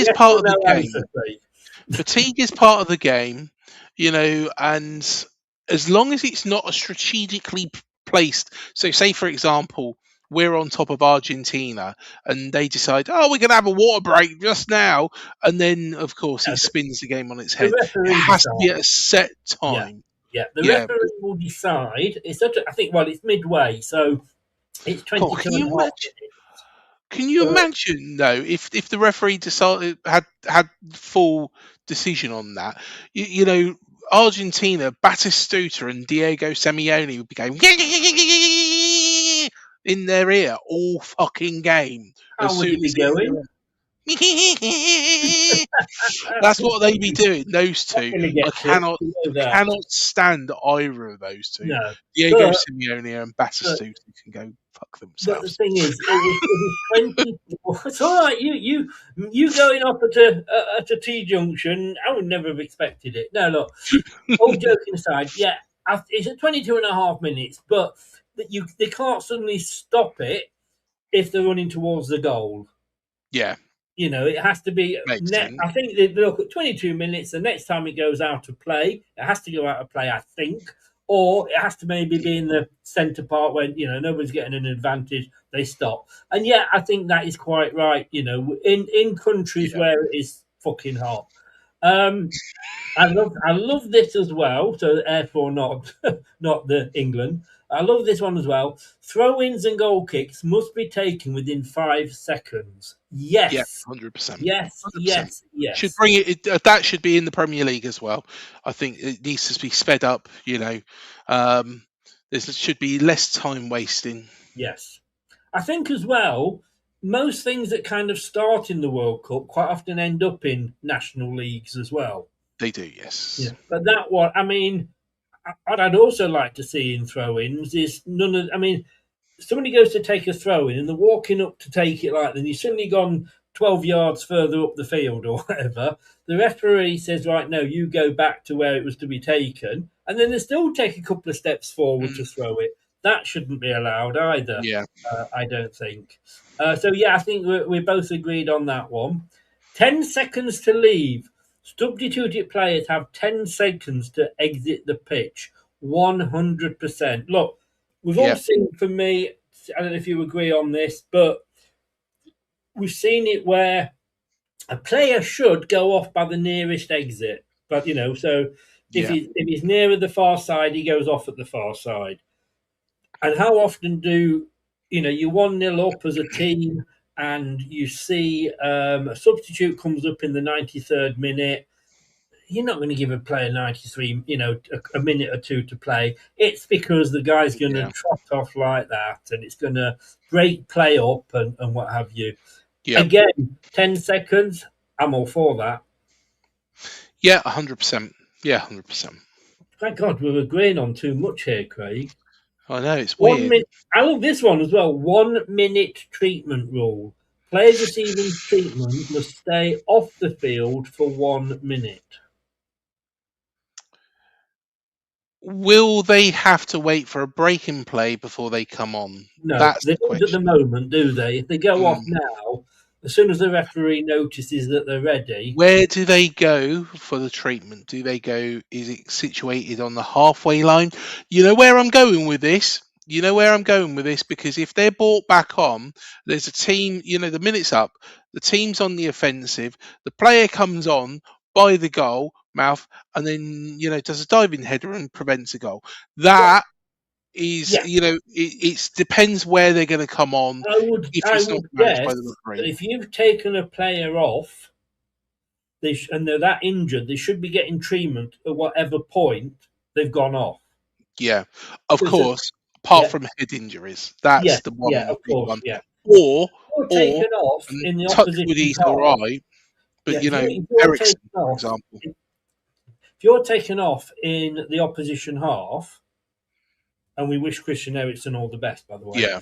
is part of the game, and as long as it's not a strategically placed. So, say for example, we're on top of Argentina, and they decide, we're going to have a water break just now, and then of course it spins the game on its head. It has to be at a set time. Yeah, the referee will decide. It's it's midway, so it's 22 and a half minutes. Can you imagine though if the referee decided had full decision on that? Argentina, Batistuta and Diego Simeone would be going in their ear all fucking game. How would it be going? That's what they'd be doing. Those two. I cannot stand either of those two. No. Diego Simeone and Batistuta can go fuck themselves. But the thing is, it was 20. It's all right. You going off at a T junction. I would never have expected it. No, look. All joking aside, it's at 22 and a half minutes, but they can't suddenly stop it if they're running towards the goal. Yeah. It has to be. I think they look at 22 minutes. The next time it goes out of play, it has to go out of play, I think. Or it has to maybe be in the centre part when, nobody's getting an advantage, they stop. And I think that is quite right, in countries where it is fucking hot. I love this as well, so therefore not the England. I love this one as well. Throw-ins and goal kicks must be taken within 5 seconds. Yes. Yeah, 100%. Yes, 100%. Yes. Should bring it. That should be in the Premier League as well. I think it needs to be sped up. There's There should be less time wasting. Yes. I think as well, most things that kind of start in the World Cup quite often end up in national leagues as well. They do, yes. But that one, I mean, what I'd also like to see in throw-ins is none of. I mean, somebody goes to take a throw-in and they're walking up to take it like, then you've suddenly gone 12 yards further up the field or whatever. The referee says, right, no, you go back to where it was to be taken, and then they still take a couple of steps forward to throw it. That shouldn't be allowed either. Yeah. I don't think. So yeah, I think we're both agreed on that one. 10 seconds to leave. Substituted players have 10 seconds to exit the pitch. 100%. Look, we've all seen, for me, I don't know if you agree on this, but we've seen it where a player should go off by the nearest exit. But, so if he's nearer the far side, he goes off at the far side. And how often do, you're 1-0 up as a team and you see a substitute comes up in the 93rd minute. You're not going to give a player 93, a minute or two to play. It's because the guy's going to trot off like that and it's going to break play up and what have you. Yeah. Again, 10 seconds, I'm all for that. Yeah, 100%. Yeah, 100%. Thank God we're agreeing on too much here, Craig. I know, it's weird. I love this one as well. 1 minute treatment rule. Players receiving treatment must stay off the field for 1 minute. Will they have to wait for a break in play before they come on? No, that's they the don't at the question. moment, do they? If they go off now, as soon as the referee notices that they're ready. Where do they go for the treatment? Do they go, is it situated on the halfway line? You know where I'm going with this? Because if they're brought back on, there's a team, the minute's up, the team's on the offensive, the player comes on by the goal mouth and then, does a diving header and prevents a goal. That is, it depends where they're going to come on. I would guess that if you've taken a player off and they're that injured, they should be getting treatment at whatever point they've gone off. Yeah, of course. Apart from head injuries, that's the one. Yeah, of course. One. Yeah. Or taken off in the opposition he's all right, but Ericsson, for example. If you're taken off in the opposition half, and we wish Christian Eriksen all the best, by the way. Yeah.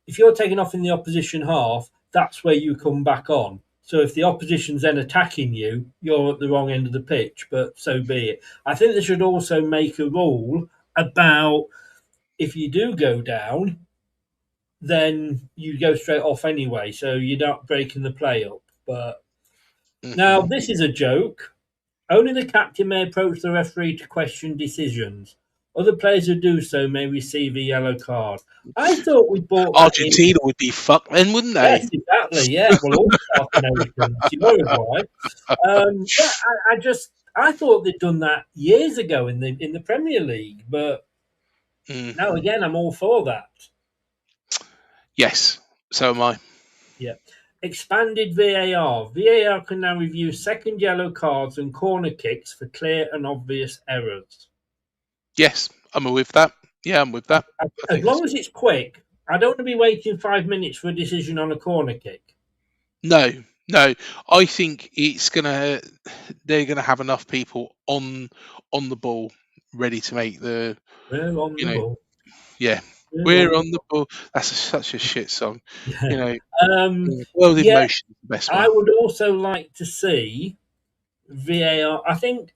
If you're taken off in the opposition half, that's where you come back on. So if the opposition's then attacking you, you're at the wrong end of the pitch, but so be it. I think they should also make a rule about if you do go down, then you go straight off anyway, so you're not breaking the play up. But now this is a joke. Only the captain may approach the referee to question decisions. Other players who do so may receive a yellow card. I thought we bought Argentina would be fucked then, wouldn't they? Yes, exactly. Yeah, well, all South Americans, you're right. I thought they'd done that years ago in the Premier League, but now again, I'm all for that. Yes, so am I. Yeah. Expanded VAR. VAR can now review second yellow cards and corner kicks for clear and obvious errors. Yes, I'm with that. Yeah, I'm with that. As long as it's quick, I don't want to be waiting 5 minutes for a decision on a corner kick. No. I think they're gonna have enough people on the ball ready to make the. We're on the ball. Yeah. We're on the ball. That's such a shit song. World in Motion is the best one. I would also like to see VAR. I think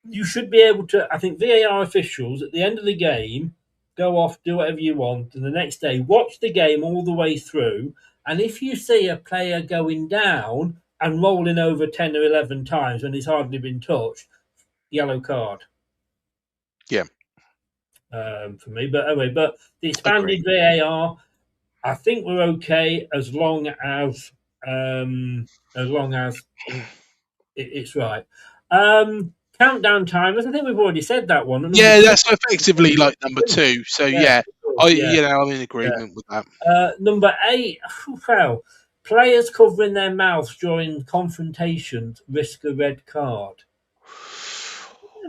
you should be able to. I think VAR officials at the end of the game go off, do whatever you want, and the next day watch the game all the way through. And if you see a player going down and rolling over 10 or 11 times when he's hardly been touched, yellow card. Yeah. For me, but anyway, the expanded VAR, I think we're okay as long as it's right. Countdown timers. I think we've already said that one. Yeah, that's effectively like number 2. So I'm in agreement with that. Number 8. Wow. Players covering their mouths during confrontations risk a red card.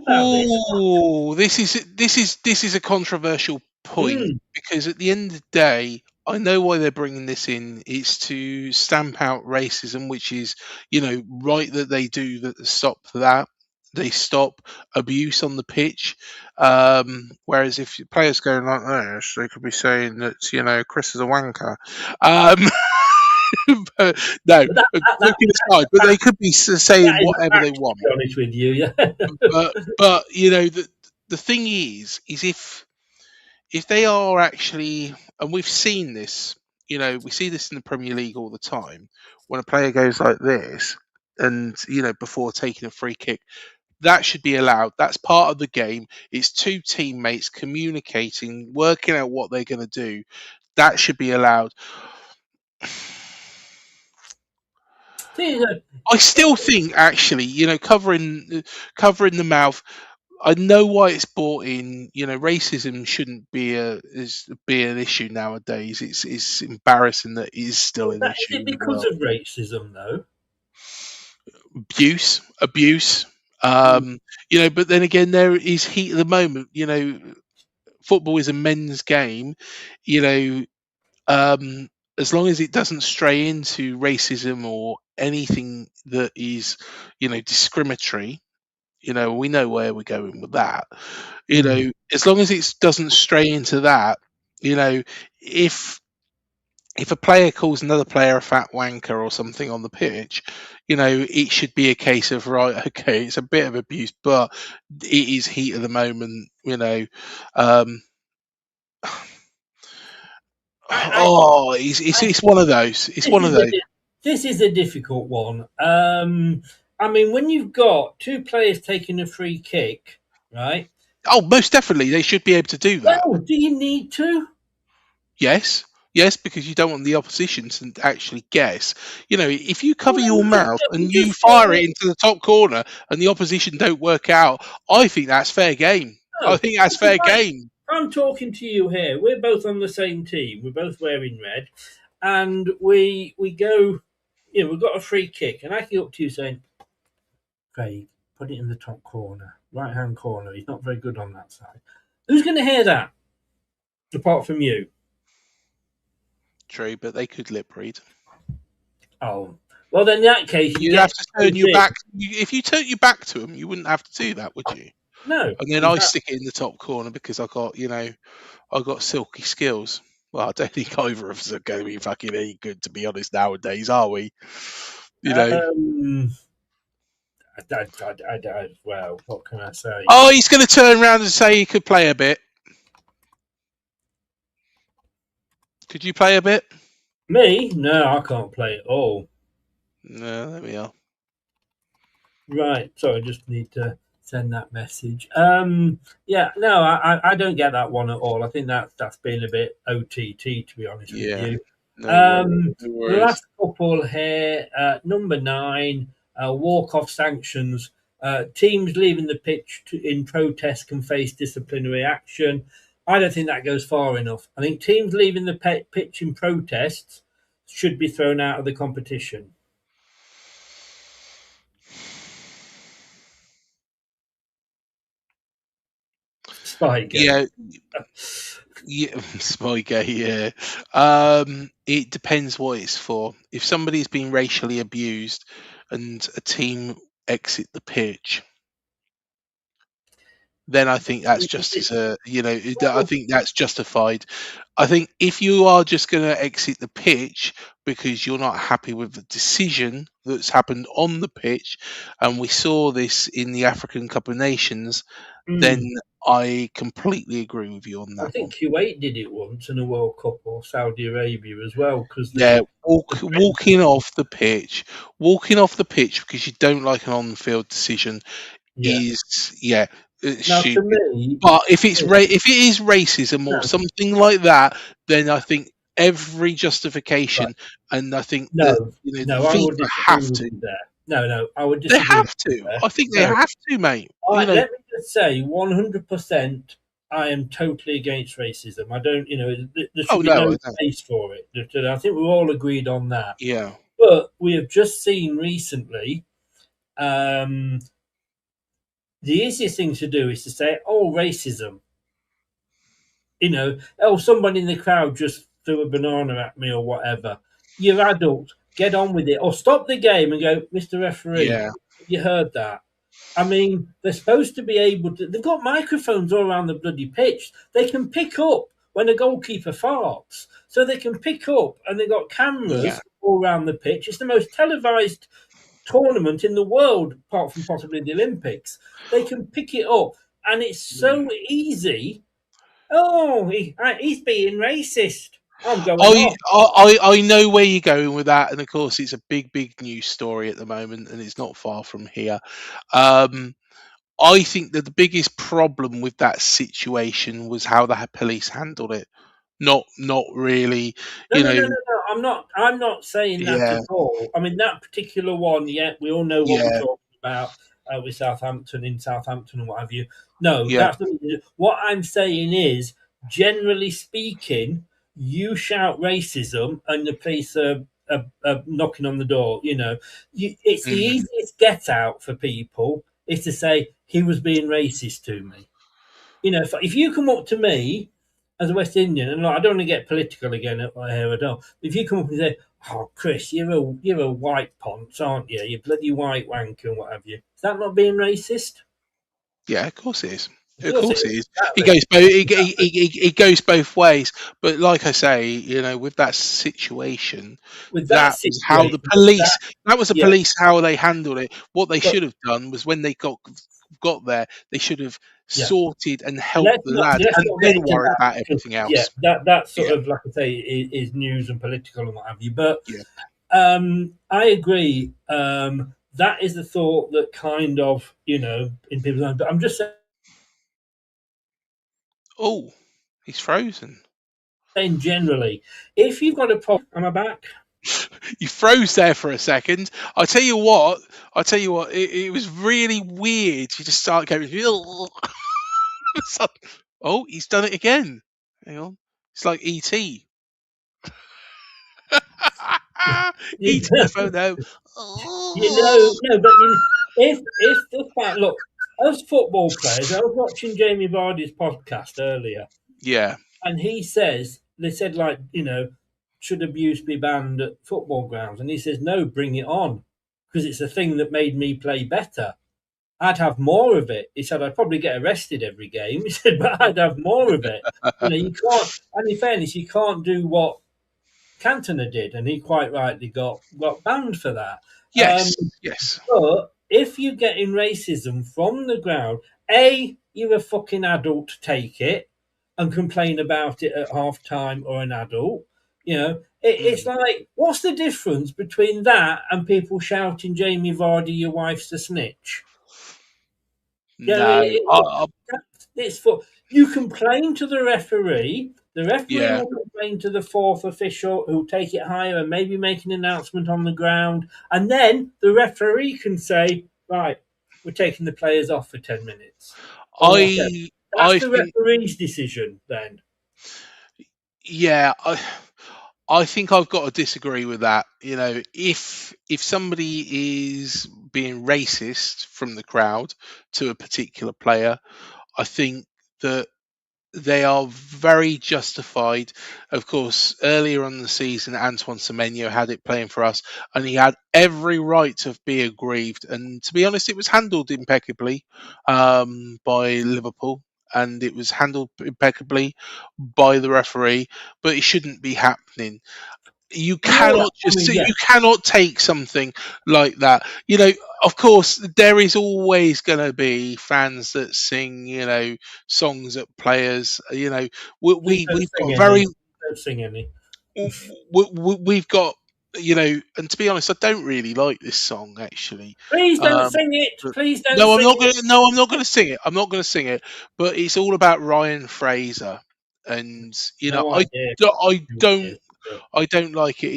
about this. Oh, this is a controversial point Mm. because at the end of the day, I know why they're bringing this in. It's to stamp out racism, which is, right that they do that. Stop that. They stop abuse on the pitch. Whereas if your players going like this, they could be saying that Chris is a wanker. Um, but no, But joking aside, but they could be that saying is whatever they fact, to want. be honest with you. Yeah. But the thing is if they are actually, and we've seen this, we see this in the Premier League all the time, when a player goes like this, and before taking a free kick, that should be allowed. That's part of the game. It's two teammates communicating, working out what they're going to do. That should be allowed. See, look, I still think, actually, covering the mouth. I know why it's brought in. Racism shouldn't be an issue nowadays. It's embarrassing that it is still an is issue it in the because world. of racism, though? Abuse. But then again, there is heat at the moment. Football is a men's game. You know, as long as it doesn't stray into racism or anything that is, discriminatory. We know where we're going with that. Mm. As long as it doesn't stray into that, if a player calls another player a fat wanker or something on the pitch, it should be a case of right, okay, it's a bit of abuse, but it is heat of the moment. Um, I, it's one of those. It's this one of is a those. this is a difficult one. I mean, when you've got two players taking a free kick, right? Oh, most definitely, they should be able to do that. Well, do you need to? Yes, yes, because you don't want the opposition to actually guess. If you cover Well, your mouth you and you just fire it into the top corner and the opposition don't work out, I think that's fair game. I no. think that's fair game. I'm talking to you here. We're both on the same team. We're both wearing red, and we go. We've got a free kick, and I can go up to you saying, "Craig, put it in the top corner, right hand corner. He's not very good on that side." Who's going to hear that apart from you? True, but they could lip read. Oh, well, then in that case, you You'd get have to turn your back. If you turn your back to them, you wouldn't have to do that, would you? No, And then I stick it in the top corner because I got silky skills. Well, I don't think either of us are going to be fucking any good, to be honest. Nowadays, are we? well, what can I say? Oh, he's going to turn around and say he could play a bit. Could you play a bit? Me? No, I can't play at all. No, there we are. Right. So I just need to send that message. Yeah. No, I don't get that one at all. I think that's been a bit OTT, to be honest with you. No The worries. last couple here, number 9, walk-off sanctions. Teams leaving the pitch in protest can face disciplinary action. I don't think that goes far enough. I think teams leaving the pitch in protests should be thrown out of the competition. Spike. Yeah, Spygate. Yeah. It depends what it's for. If somebody's been racially abused and a team exit the pitch, then I think that's just as I think that's justified. I think if you are just going to exit the pitch because you're not happy with the decision that's happened on the pitch, and we saw this in the African Cup of Nations, then I completely agree with you on I that one. think Kuwait did it once in a World Cup, or Saudi Arabia as well. Because walking off the pitch because you don't like an on-field decision is Now, to stupid. me, But if it is racism or No. something like that, then I think every justification, and I think that no, I would FIFA disagree have with to. you there. No, I would They disagree. have to. there. I think they No. have to, mate. All right, let me just say, 100%, I am totally against racism. I don't, there should be no place for it. I think we're all agreed on that. Yeah. But we have just seen recently the easiest thing to do is to say, "Oh, racism." Oh, somebody in the crowd just threw a banana at me or whatever. You're adult. Get on with it. Or stop the game and go, Mr. Referee, Yeah, you heard that. I mean, they're supposed to be able to. They've got microphones all around the bloody pitch. They can pick up when a goalkeeper farts. So they can pick up, and they've got yeah. cameras all around the pitch. It's the most televised tournament in the world, apart from possibly the Olympics. They can pick it up, and it's so easy. Oh, he's being racist. I'm going I, off. I know where you're going with that, and of course, it's a big news story at the moment, and it's not far from here. Um, I think that the biggest problem with that situation was how the police handled it. Not really, No, you no, know. no, no, no. I'm not saying that Yeah, at all. I mean, that particular one. Yeah, we all know what we're yeah, talking about with Southampton in Southampton and what have you. No, yeah. that's not, what I'm saying is, generally speaking, you shout racism and the police are knocking on the door. It's the Mm, easiest get out for people is to say he was being racist to me. If you come up to me as a West Indian, and I don't want to get political again here at all, if you come up and say, "Oh, Chris, you're a white ponce, aren't you? You bloody white wanker and what have you," is that not being racist? yeah, of course it is. Of Of course it course is. it is. It Exactly. goes both. It goes both ways. But like I say, with that situation, With that that was how the situation, police. That was the yeah, police how they handled it. What they but should have done was when they got there, they should have yeah, sorted and helped the lad, let's and not get then into worried that about because everything yeah, else. that sort Yeah, of, like I say, is news and political and what have you. But yeah. I agree. That is the thought that kind of in people's minds. But I'm just Oh, he's frozen. saying generally, if you've got a problem, am I back? You froze there for a second. I tell you what. I tell you what. It was really weird. You just start going. It's like, oh, he's done it again. Hang on. It's like ET. You Eating the phone now. no, but if the fact, look, as football players, I was watching Jamie Vardy's podcast earlier, Yeah. and he says they said, like, should abuse be banned at football grounds, and he says no, bring it on, because it's a thing that made me play better. I'd have more of it. He said I'd probably get arrested every game. He said, but I'd have more of it. You can't. And in fairness, you can't do what Cantona did, and he quite rightly got banned for that. Yes. Yes. But if you're getting racism from the ground, you're a fucking adult, take it and complain about it at half time, or an adult. It's Mm. like, what's the difference between that and people shouting, Jamie Vardy, your wife's a snitch? Yeah, I No. mean, it's for you complain to the referee. The referee Yeah. will complain to the fourth official, who'll take it higher and maybe make an announcement on the ground, and then the referee can say, "Right, we're taking the players off for 10 minutes or whatever." That's I the think. referee's decision. Then, Yeah. I think I've got to disagree with that. If somebody is being racist from the crowd to a particular player, I think that they are very justified. Of course, earlier on in the season, Antoine Semenyo had it playing for us, and he had every right to be aggrieved. And to be honest, it was handled impeccably by Liverpool, and it was handled impeccably by the referee. But it shouldn't be happening. You no, cannot I mean, yeah, you cannot take something like that. Of course, there is always going to be fans that sing, songs at players. please don't We've sing got any. very Don't sing any. we've got and to be honest, I don't really like this song actually. Please don't Um, sing it. but Please don't no, I'm sing not it. gonna. No, I'm not gonna sing it. I'm not gonna sing it. But it's all about Ryan Fraser, and No I idea I who it don't is. But I don't like it.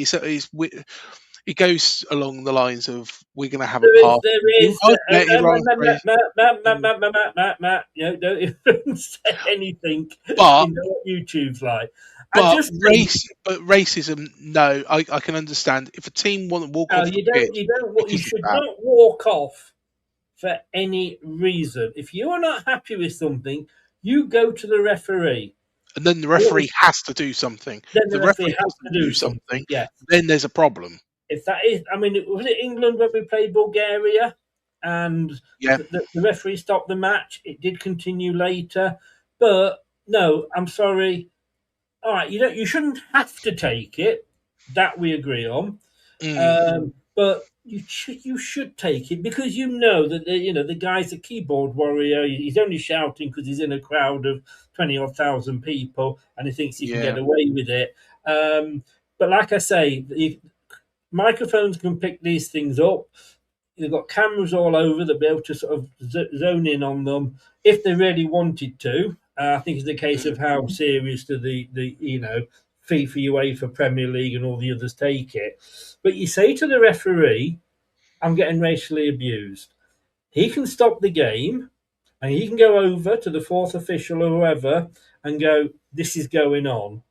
It goes along the lines of we're going to have a There is, party. there is. I've met you, Ryan Fraser. Don't say anything. But You know what YouTube's like. I but just think, racism. No, I can understand if a team want to walk no, off the you don't. pitch You don't. You because of should that. not walk off for any reason. If you are not happy with something, you go to the referee. And then the referee has to do something. Then If the the referee referee has to doesn't do do something. something, Yes. then there's a problem. If that is, I mean, was it England when we played Bulgaria, and Yeah. the referee stopped the match? It did continue later, but no, I'm sorry. All right, you shouldn't have to take it. That we agree on. But you should take it because you know that the guy's a keyboard warrior. He's only shouting because he's in a crowd of 20,000 people and he thinks he can Yeah. get away with it. But like I say, microphones can pick these things up. They've got cameras all over. They'll be able to sort of zone in on them if they really wanted to. I think it's a case of how serious do the FIFA, UEFA, Premier League, and all the others take it. But you say to the referee, "I'm getting racially abused." He can stop the game, and he can go over to the fourth official or whoever and go, "This is going on,"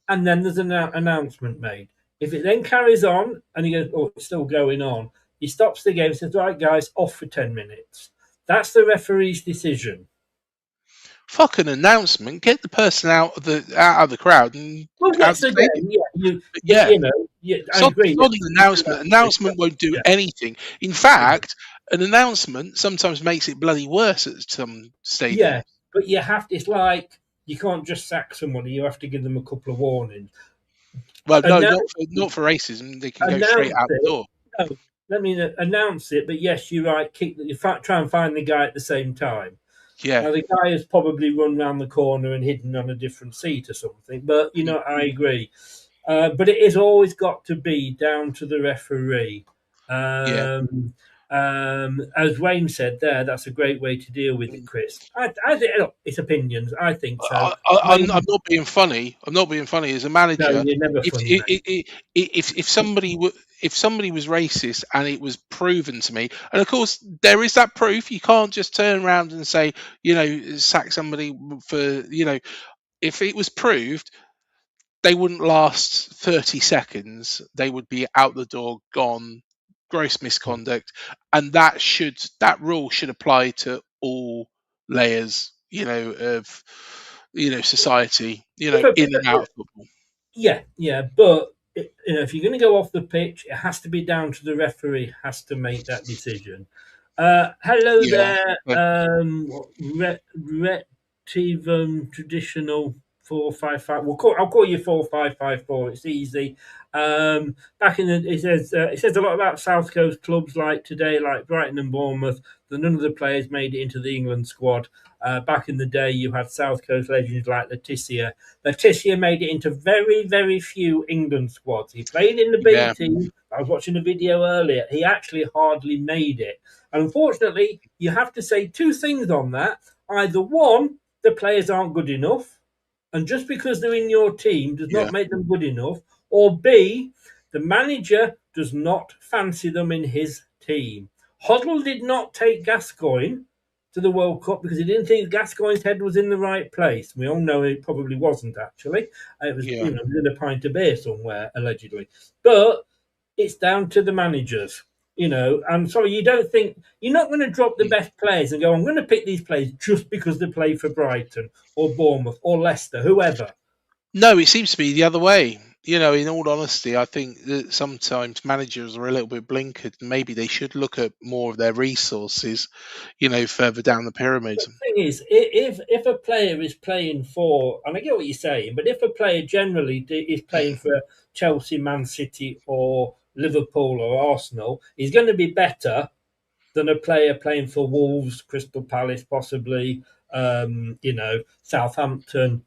and then there's an announcement made. If it then carries on and he goes, "Oh, it's still going on," he stops the game and says, "Right, guys, off for 10 minutes." That's the referee's decision. Fuck an announcement. Get the person out of the crowd and Well, out yes, the again, stadium. yeah, Yeah. I agree. Not an announcement. Announcement won't do Yeah. anything. In fact, an announcement sometimes makes it bloody worse at some stadiums. Yeah, but you have to, it's like you can't just sack somebody, you have to give them a couple of warnings. Well, no, not for racism. They can go straight out the door. No, let me announce it, but yes, you're right. Try and find the guy at the same time. Yeah. Now, the guy has probably run round the corner and hidden on a different seat or something, but, I agree. But it has always got to be down to the referee. As Wayne said there, that's a great way to deal with it, Chris. I think, look, it's opinions. I think so. I'm not being funny. I'm not being funny. As a manager, No, you're never funny, mate. if somebody was racist and it was proven to me, and of course there is that proof, you can't just turn around and say, sack somebody for, if it was proved, they wouldn't last 30 seconds. They would be out the door, gone, gross misconduct, and that rule should apply to all layers, of society, in and out of football. Yeah, but if you're going to go off the pitch, it has to be down to the referee. Has to make that decision. Hello there, Retivan traditional 455. I'll call you 4554. It's easy. Back in it says a lot about South Coast clubs like today, like Brighton and Bournemouth. That none of the players made it into the England squad. Back in the day, you had South Coast legends like Letizia. Letizia made it into very, very few England squads. He played in the B team. I was watching a video earlier. He actually hardly made it. And unfortunately, you have to say two things on that. Either one, the players aren't good enough, and just because they're in your team does not make them good enough, or B, the manager does not fancy them in his team. Hoddle did not take Gascoigne to the World Cup because he didn't think Gascoigne's head was in the right place. We all know it probably wasn't, actually. It was, in a pint of beer somewhere, allegedly. But it's down to the managers. I'm sorry, you don't think you're not going to drop the best players and go, I'm going to pick these players just because they play for Brighton or Bournemouth or Leicester, whoever. No, it seems to be the other way. In all honesty, I think that sometimes managers are a little bit blinkered. Maybe they should look at more of their resources, further down the pyramid. The thing is, if a player is playing for, and I get what you're saying, but if a player generally is playing for Chelsea, Man City, or Liverpool or Arsenal, he's going to be better than a player playing for Wolves, Crystal Palace, possibly, Southampton.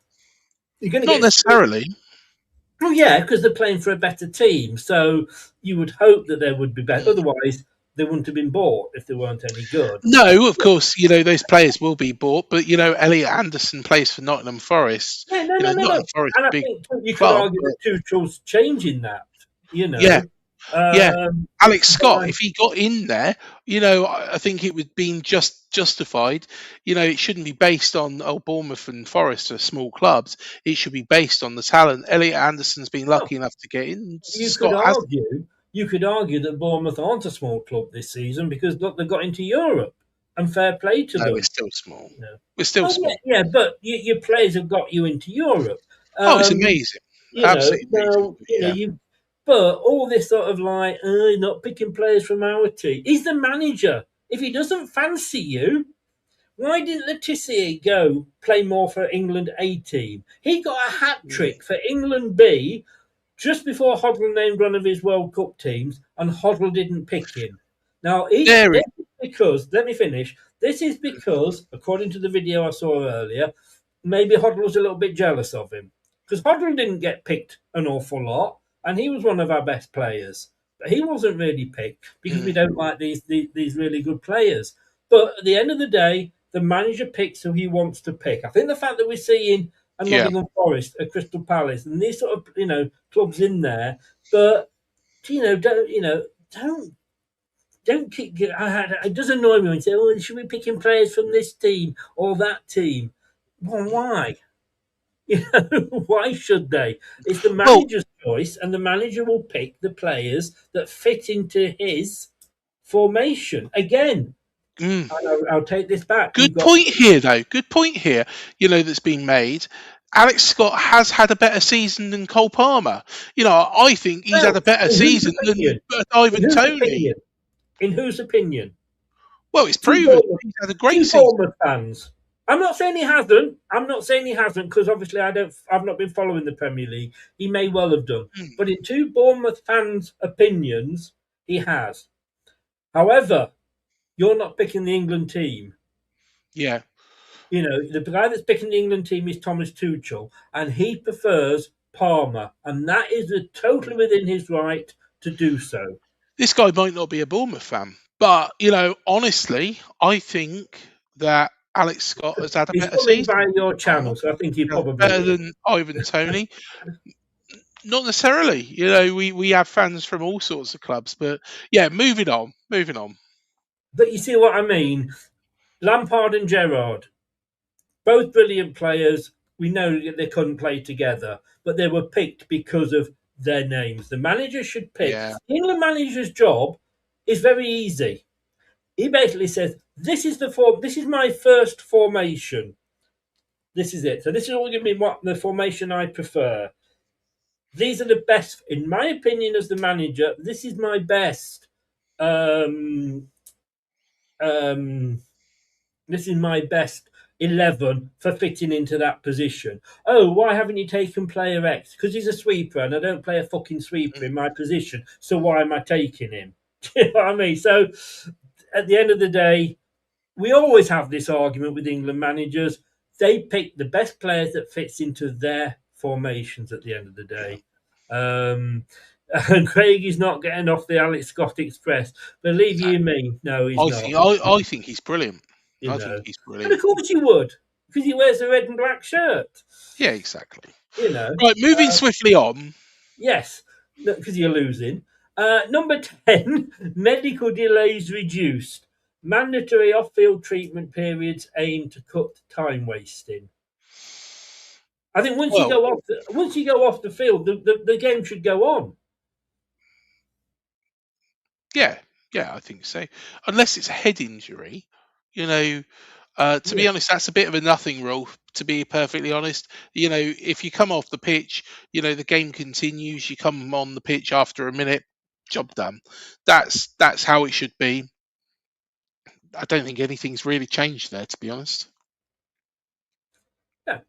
You're going to Not necessarily. Well, yeah, because they're playing for a better team. So you would hope that they would be better. Otherwise, they wouldn't have been bought if they weren't any good. No, of course, those players will be bought, but Elliot Anderson plays for Nottingham Forest. Yeah, no. Nottingham Forest, and I big think you could club, argue that Tuchel's changing that. Yeah. Alex Scott, but- if he got in there, I think it would be justified. It shouldn't be based on Bournemouth and Forest are small clubs. It should be based on the talent. Elliot Anderson's been lucky enough to get in. You you could argue that Bournemouth aren't a small club this season because look, they got into Europe, and fair play to No, them. we're still small. You know. We're still Oh small. yeah, but your players have got you into Europe. Oh, it's amazing. You know, Absolutely amazing. so you know Yeah. you. But all this sort of like, not picking players from our team. He's the manager. If he doesn't fancy you, why didn't Letizia go play more for England A team? He got a hat trick for England B just before Hoddle named one of his World Cup teams, and Hoddle didn't pick him. Now, There this is because, let me finish. This is because, according to the video I saw earlier, maybe Hoddle was a little bit jealous of him. Because Hoddle didn't get picked an awful lot, and he was one of our best players. But he wasn't really picked because we don't like these really good players. But at the end of the day, the manager picks who he wants to pick. I think the fact that we're seeing a Yeah. Nottingham Forest, a Crystal Palace, and these sort of clubs in there, but don't keep. It does annoy me when you say, "Oh, should we be picking players from this team or that team?" Well, why? Why should they? It's the manager's choice, and the manager will pick the players that fit into his formation. Again, I'll take this back. Good point here, though. Good point here. That's been made. Alex Scott has had a better season than Cole Palmer. I think he's had a better season than Ivan Toney. In whose opinion? Well, it's proven he's had a great season. Bournemouth fans. I'm not saying he hasn't. Because obviously I've not been following the Premier League. He may well have done, but in two Bournemouth fans' opinions, he has. However, you're not picking the England team. Yeah. The guy that's picking the England team is Thomas Tuchel, and he prefers Palmer, and that is totally within his right to do so. This guy might not be a Bournemouth fan, but honestly, I think that Alex Scott has had a better season. By your channel, so I think he probably better than Ivan Toney. Not necessarily. We have fans from all sorts of clubs, but yeah, moving on. But you see what I mean? Lampard and Gerrard, both brilliant players. We know that they couldn't play together, but they were picked because of their names. The manager should pick. Yeah. The England manager's job is very easy. He basically says, "This is my first formation. This is it. So this is all going to be the formation I prefer. These are the best, in my opinion, as the manager. This is my best. This is my best 11 for fitting into that position. Oh, why haven't you taken player X? Because he's a sweeper, and I don't play a fucking sweeper in my position. So why am I taking him?" Do you know what I mean? So at the end of the day, we always have this argument with England managers. They pick the best players that fits into their formations at the end of the day. And Craig is not getting off the Alex Scott Express. Believe you me, no, he's not. I think he's brilliant. I think he's brilliant. And of course you would, because he wears a red and black shirt. Yeah, exactly. Right, moving swiftly on. Yes, because you're losing. Number 10, medical delays reduced. Mandatory off-field treatment periods aim to cut time wasting. I think once you go off the field, the game should go on. Yeah, I think so. Unless it's a head injury, to be honest, that's a bit of a nothing rule. To be perfectly honest, if you come off the pitch, the game continues. You come on the pitch after a minute, job done. That's how it should be. I don't think anything's really changed there, to be honest. Yeah.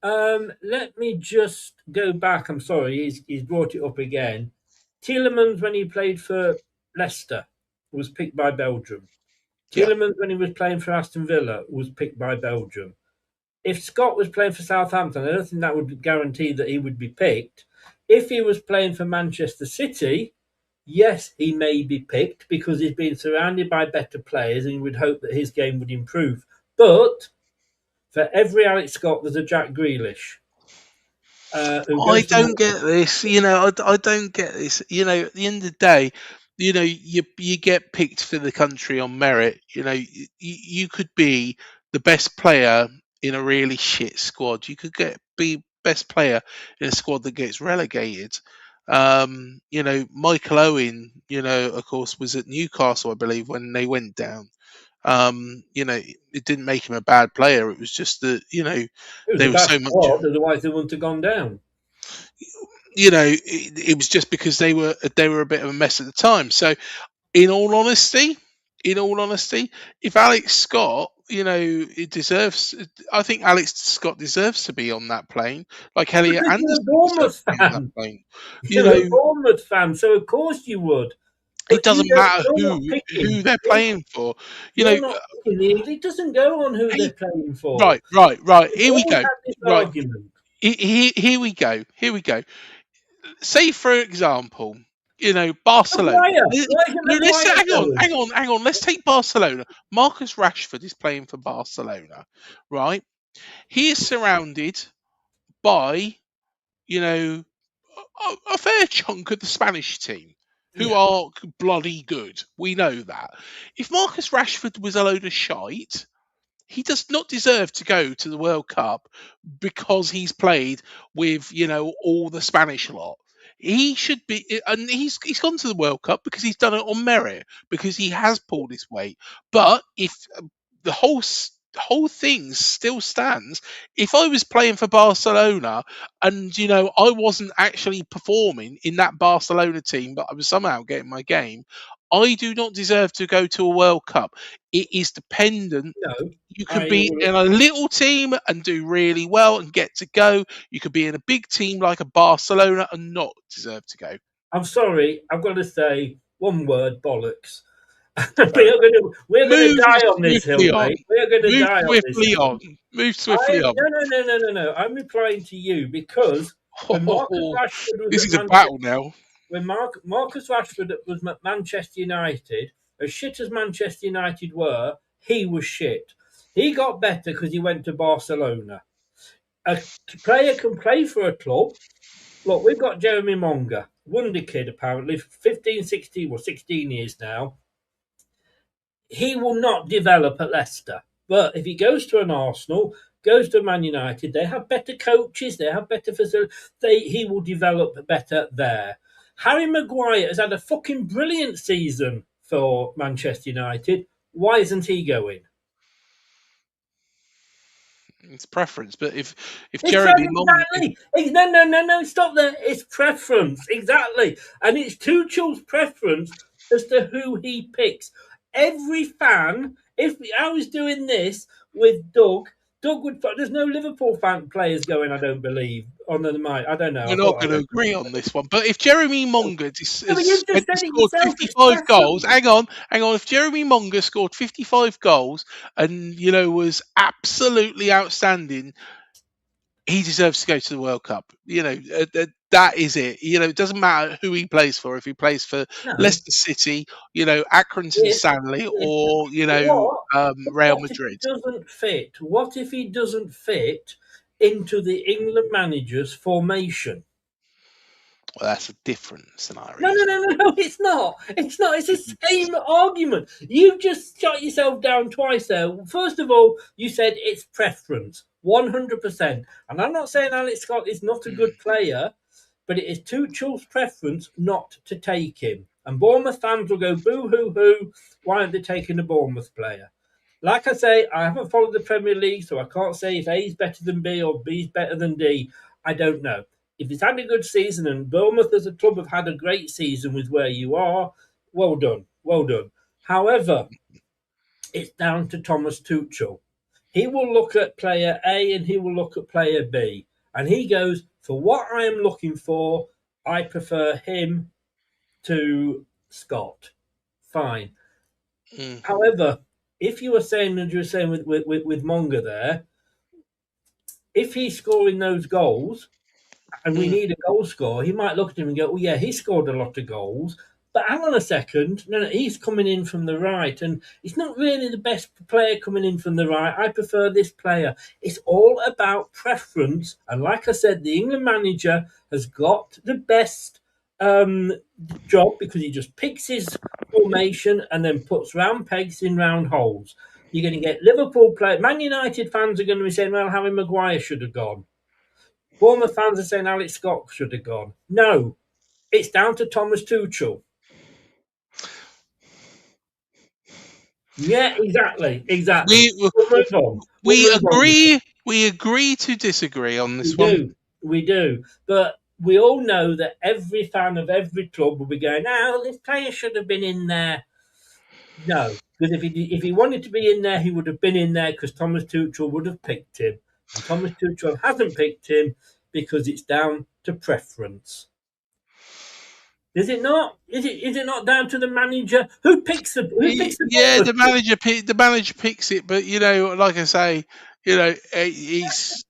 Let me just go back. I'm sorry, he's brought it up again. Tielemans, when he played for Leicester, was picked by Belgium. Tielemans, when he was playing for Aston Villa, was picked by Belgium. If Scott was playing for Southampton, I don't think that would guarantee that he would be picked. If he was playing for Manchester City, yes, he may be picked because he's been surrounded by better players and you would hope that his game would improve. But for every Alex Scott, there's a Jack Grealish. I don't get this. I don't get this. At the end of the day, you get picked for the country on merit. You could be the best player in a really shit squad. You could be best player in a squad that gets relegated. Michael Owen, of course, was at Newcastle, I believe, when they went down. It didn't make him a bad player. It was just that, It was there a was bad so much, squad, otherwise they wouldn't have gone down. it was just because they were a bit of a mess at the time. So, in all honesty, if Alex Scott, it deserves. I think Alex Scott deserves to be on that plane, like Elliot Because you're a Anderson deserves Bournemouth to be on that fan. plane. You're a Bournemouth fan, so of course you would. It But doesn't matter you're not who picking. they're playing for. You You're know, not picking the English. It doesn't go on who hey, they're playing for. right. We've Here we always go. had this Right, argument. here we go. Here we go. Say, for example, Barcelona. Maguire. Why isn't Let's Maguire hang on. Let's take Barcelona. Marcus Rashford is playing for Barcelona, right? He is surrounded by, a fair chunk of the Spanish team who Yeah. are bloody good. We know that. If Marcus Rashford was a load of shite, he does not deserve to go to the World Cup because he's played with all the Spanish lot. He should be, and he's gone to the World Cup because he's done it on merit, because he has pulled his weight. But if the whole thing still stands, if I was playing for Barcelona and I wasn't actually performing in that Barcelona team, but I was somehow getting my game, I do not deserve to go to a World Cup. It is dependent. No. You can be in a little team and do really well and get to go. You could be in a big team like a Barcelona and not deserve to go. I'm sorry. I've got to say one word: bollocks. we're gonna die on this hill, mate. We're gonna die on this hill. Move swiftly on. No. I'm replying to you because when Marcus Rashford was This at is a battle now. when Marcus Rashford was at Manchester United, as shit as Manchester United were, he was shit. He got better because he went to Barcelona. A player can play for a club. Look, we've got Jeremy Monga, wonder kid apparently, 15, 16, well, 16 years now. He will not develop at Leicester. But if he goes to an Arsenal, goes to Man United, they have better coaches, they have better facilities, he will develop better there. Harry Maguire has had a fucking brilliant season for Manchester United. Why isn't he going? It's preference, but if It's Jeremy Monk, exactly. No, stop there. It's preference, exactly. And it's Tuchel's preference as to who he picks. Every fan, if I was doing this with Doug would. There's no Liverpool fan players going, I don't believe, on the mic. I don't know. we're not going to agree on this one. But if Jeremy Monga No, but you've just said it scored yourself, it's 55 goals, preference. hang on. If Jeremy Monga scored 55 goals and was absolutely outstanding, he deserves to go to the World Cup. That is it. It doesn't matter who he plays for. If he plays for No. Leicester City, Accrington Stanley, or Real Madrid. If he doesn't fit? What if he doesn't fit into the England manager's formation? Well, that's a different scenario. No, it's not. It's not. It's the same argument. You've just shot yourself down twice there. First of all, you said it's preference, 100%. And I'm not saying Alex Scott is not a good player, but it is Tuchel's preference not to take him. And Bournemouth fans will go, boo-hoo-hoo, why aren't they taking a Bournemouth player? Like I say, I haven't followed the Premier League, so I can't say if A's better than B or B's better than D. I don't know. If he's had a good season and Bournemouth as a club have had a great season with where you are, well done. However, it's down to Thomas Tuchel. He will look at player A and he will look at player B. And he goes, for what I am looking for, I prefer him to Scott. Fine. However, if you were saying, and you were saying with Monga there, if he's scoring those goals, and we need a goal scorer, he might look at him and go, oh, yeah, he scored a lot of goals. But hang on a second. No, he's coming in from the right, and he's not really the best player coming in from the right. I prefer this player. It's all about preference. And like I said, the England manager has got the best job because he just picks his formation and then puts round pegs in round holes. You're going to get Liverpool players. Man United fans are going to be saying, well, Harry Maguire should have gone. Bournemouth fans are saying Alex Scott should have gone. No. It's down to Thomas Tuchel. Yeah, exactly. We'll move on. We agree to disagree on this one. We do. But we all know that every fan of every club will be going, this player should have been in there. No, because if he wanted to be in there, he would have been in there because Thomas Tuchel would have picked him. And Thomas Tuchel hasn't picked him because it's down to preference. Is it not? Is it not down to the manager? Who picks the? The manager picks it, but like I say, he's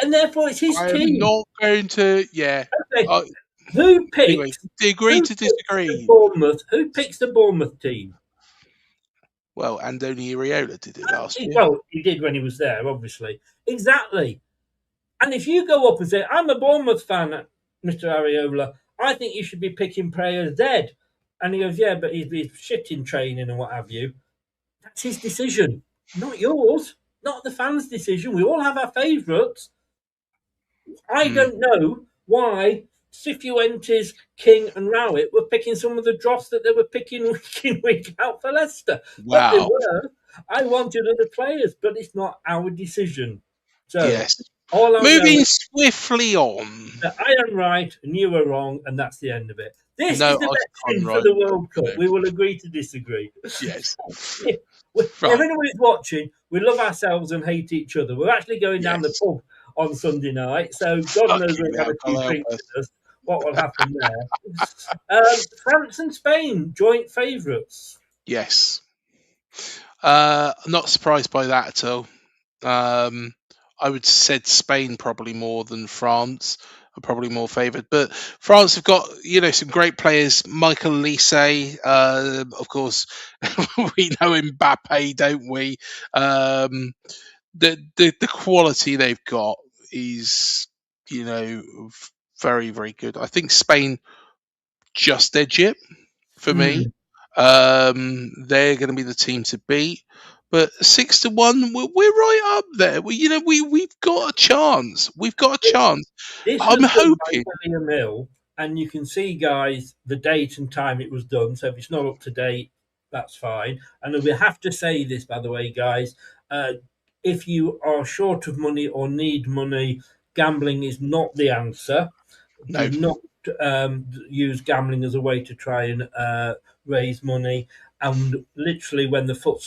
and therefore it's his team. I'm not going to. Yeah. Okay. Who picks? Anyway, agree to disagree. Who picks the Bournemouth team? Well, Andoni Iraola did it last year. Well, he did when he was there, obviously. Exactly. And if you go up and say, I'm a Bournemouth fan, Mr. Areola, I think you should be picking Prayer Z. And he goes, yeah, but he's shit in training and what have you. That's his decision, not yours, not the fans' decision. We all have our favourites. I don't know why Cifuentes, King and Rowett were picking some of the dross that they were picking week in, week out for Leicester. Wow. But they were. I wanted other players, but it's not our decision. So, yes. Moving swiftly on. I am right and you are wrong, and that's the end of it. This is the best thing for the World Cup. We will agree to disagree. Yes. If anybody's watching, we love ourselves and hate each other. We're actually going down the pub on Sunday night, so God knows we'll have a few drinks with us. What will happen there? France and Spain, joint favourites. Yes. Not surprised by that at all. I would have said Spain probably more than France, are probably more favoured. But France have got, some great players. Michael Olise, of course, we know Mbappe, don't we? The quality they've got is, very, very good. I think Spain just edge it for me. They're going to be the team to beat. But 6-1, we're right up there. We've got a chance. We've got a chance. I'm hoping. And you can see, guys, the date and time it was done. So if it's not up to date, that's fine. And we have to say this, by the way, guys. If you are short of money or need money, gambling is not the answer. No. Do not use gambling as a way to try and raise money. And literally, when the fun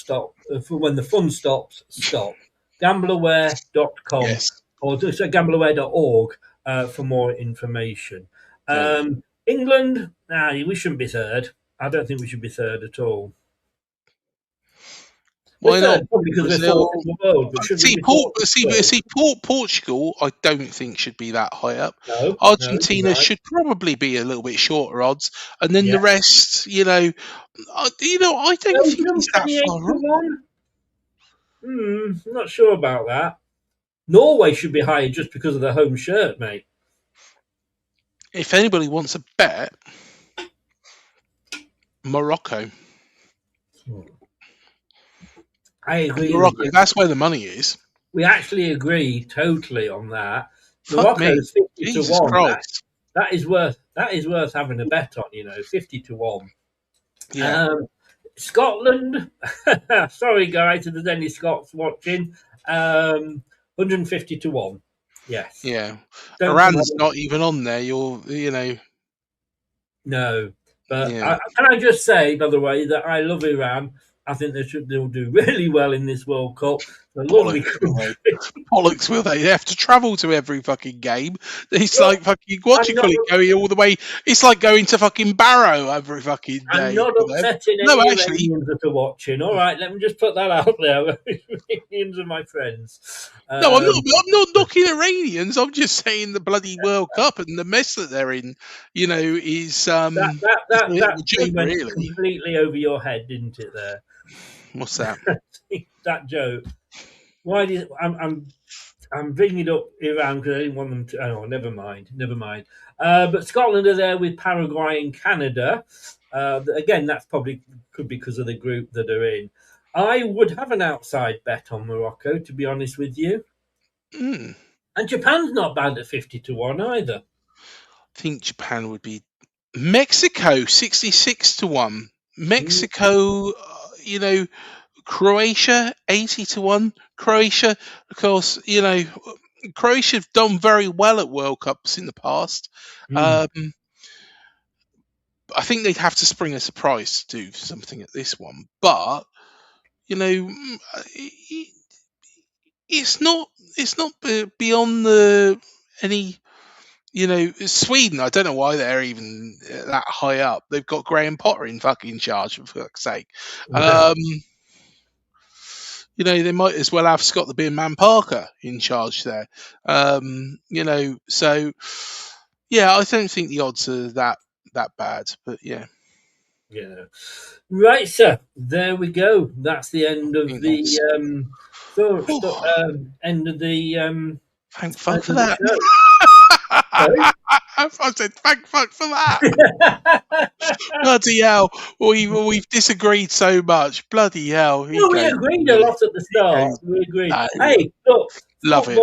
stops, stop. Gambleaware.com or gambleaware.org for more information. England, we shouldn't be third. I don't think we should be third at all. Why not? Probably because we're fourth in the world. But Portugal, I don't think should be that high up. No, Argentina should probably be a little bit shorter odds, and then the rest, I don't think it's that far up. Not sure about that. Norway should be higher just because of the home shirt, mate. If anybody wants a bet, Morocco. I agree. Morocco, that's where the money is. We actually agree totally on that. Morocco's 50 to 1. That is worth having a bet on, 50 to 1. Yeah. Scotland, sorry guys, if there's any Scots watching, 150 to 1. Yes. Yeah. Iran's not even on there. No. But can I just say, by the way, that I love Iran. I think they'll do really well in this World Cup. Bollocks, will they? They have to travel to every fucking game. It's like fucking going all the way. It's like going to fucking Barrow every fucking day. I'm not upsetting any Iranians that are watching. All right, let me just put that out there. Iranians are my friends. No, I'm not knocking Iranians. I'm just saying the bloody World Cup and the mess that they're in. Is that went completely over your head, didn't it? There. What's that? That joke. Why did I'm bringing it up Iran because I didn't want them to. Oh, never mind. But Scotland are there with Paraguay and Canada. Again, that's probably could be because of the group that are in. I would have an outside bet on Morocco, to be honest with you. And Japan's not bad at 50 to 1 either. think Japan would be Mexico 66-1. Mexico, Croatia 80-1. Croatia, of course, Croatia have done very well at World Cups in the past. I think they'd have to spring a surprise to do something at this one, but it's not beyond any. Sweden, I don't know why they're even that high up. They've got Graham Potter in fucking charge, for fuck's sake. Yeah. They might as well have Scott the Beer Man Parker in charge there. So yeah, I don't think the odds are that bad, but yeah. Yeah. Right, sir. There we go. That's the end of the end of the Thank fuck for that. I said, thank fuck for that. Bloody hell. We've disagreed so much. Bloody hell. Well, we agreed a lot at the start. We agreed. No. Hey, look, Love it.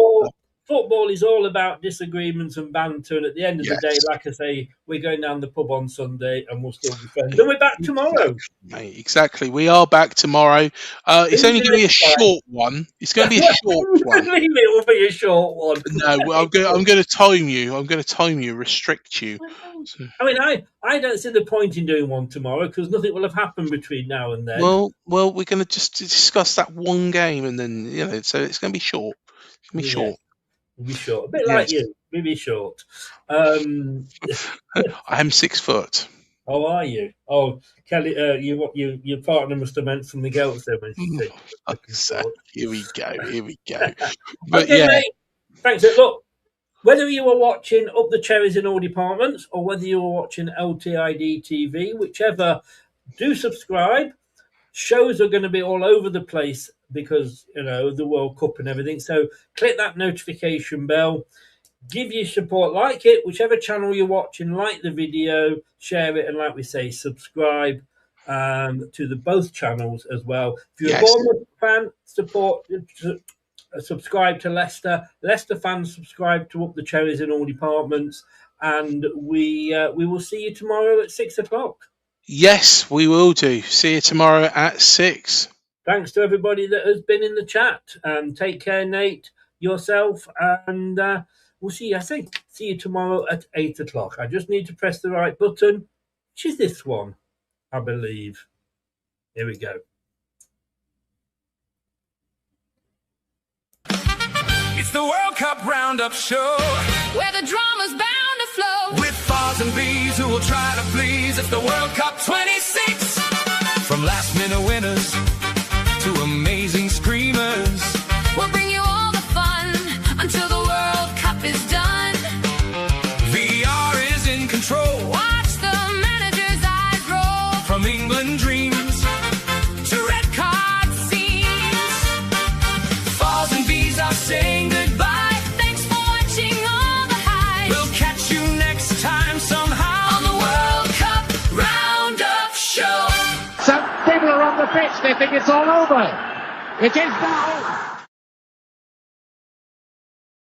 Football is all about disagreements and banter. And at the end of the day, like I say, we're going down the pub on Sunday and we'll still be friends. And we're back tomorrow. Mate, exactly. We are back tomorrow. It's only going to be a short one. It's going to be a short one. It will be a short one. No, I'm going to time you. I'm going to time you, restrict you. I mean, I don't see the point in doing one tomorrow because nothing will have happened between now and then. Well, we're going to just discuss that one game and then, so it's going to be short. It's going to be short. We'll be short. A bit like you. We'll be short. I am 6 foot. Oh, are you? Oh, Kelly, your partner must have meant something else there when she said. Here we go. But okay, mate. Thanks. Look, whether you were watching Up the Cherries in all departments or whether you were watching LTID TV, whichever, do subscribe. Shows are going to be all over the place because, the World Cup and everything. So click that notification bell. Give your support. Like it. Whichever channel you're watching, like the video, share it, and like we say, subscribe to both channels as well. If you're a Bournemouth fan, subscribe to Leicester. Leicester fans, subscribe to Up the Cherries in all departments. And we will see you tomorrow at 6:00. Yes, we will do. See you tomorrow at 6. Thanks to everybody that has been in the chat. Take care, Nate, yourself, and we'll see you. See you tomorrow at 8:00. I just need to press the right button, which is this one, I believe. Here we go. It's the World Cup Roundup Show, Where the drama's bound to flow. with Foz and Bees who will try to please. It's the World Cup 26. From last-minute winners to amazing screamers, We'll bring you all the fun until the World Cup is done. VR is in control. Watch the manager's eyes roll. From England dreams To red card scenes. Foz and Bees are saying goodbye. Thanks for watching all the highs. We'll catch you next time somehow On the World Cup Roundup Show. Some people are on the pitch, they think it's all over. It is now.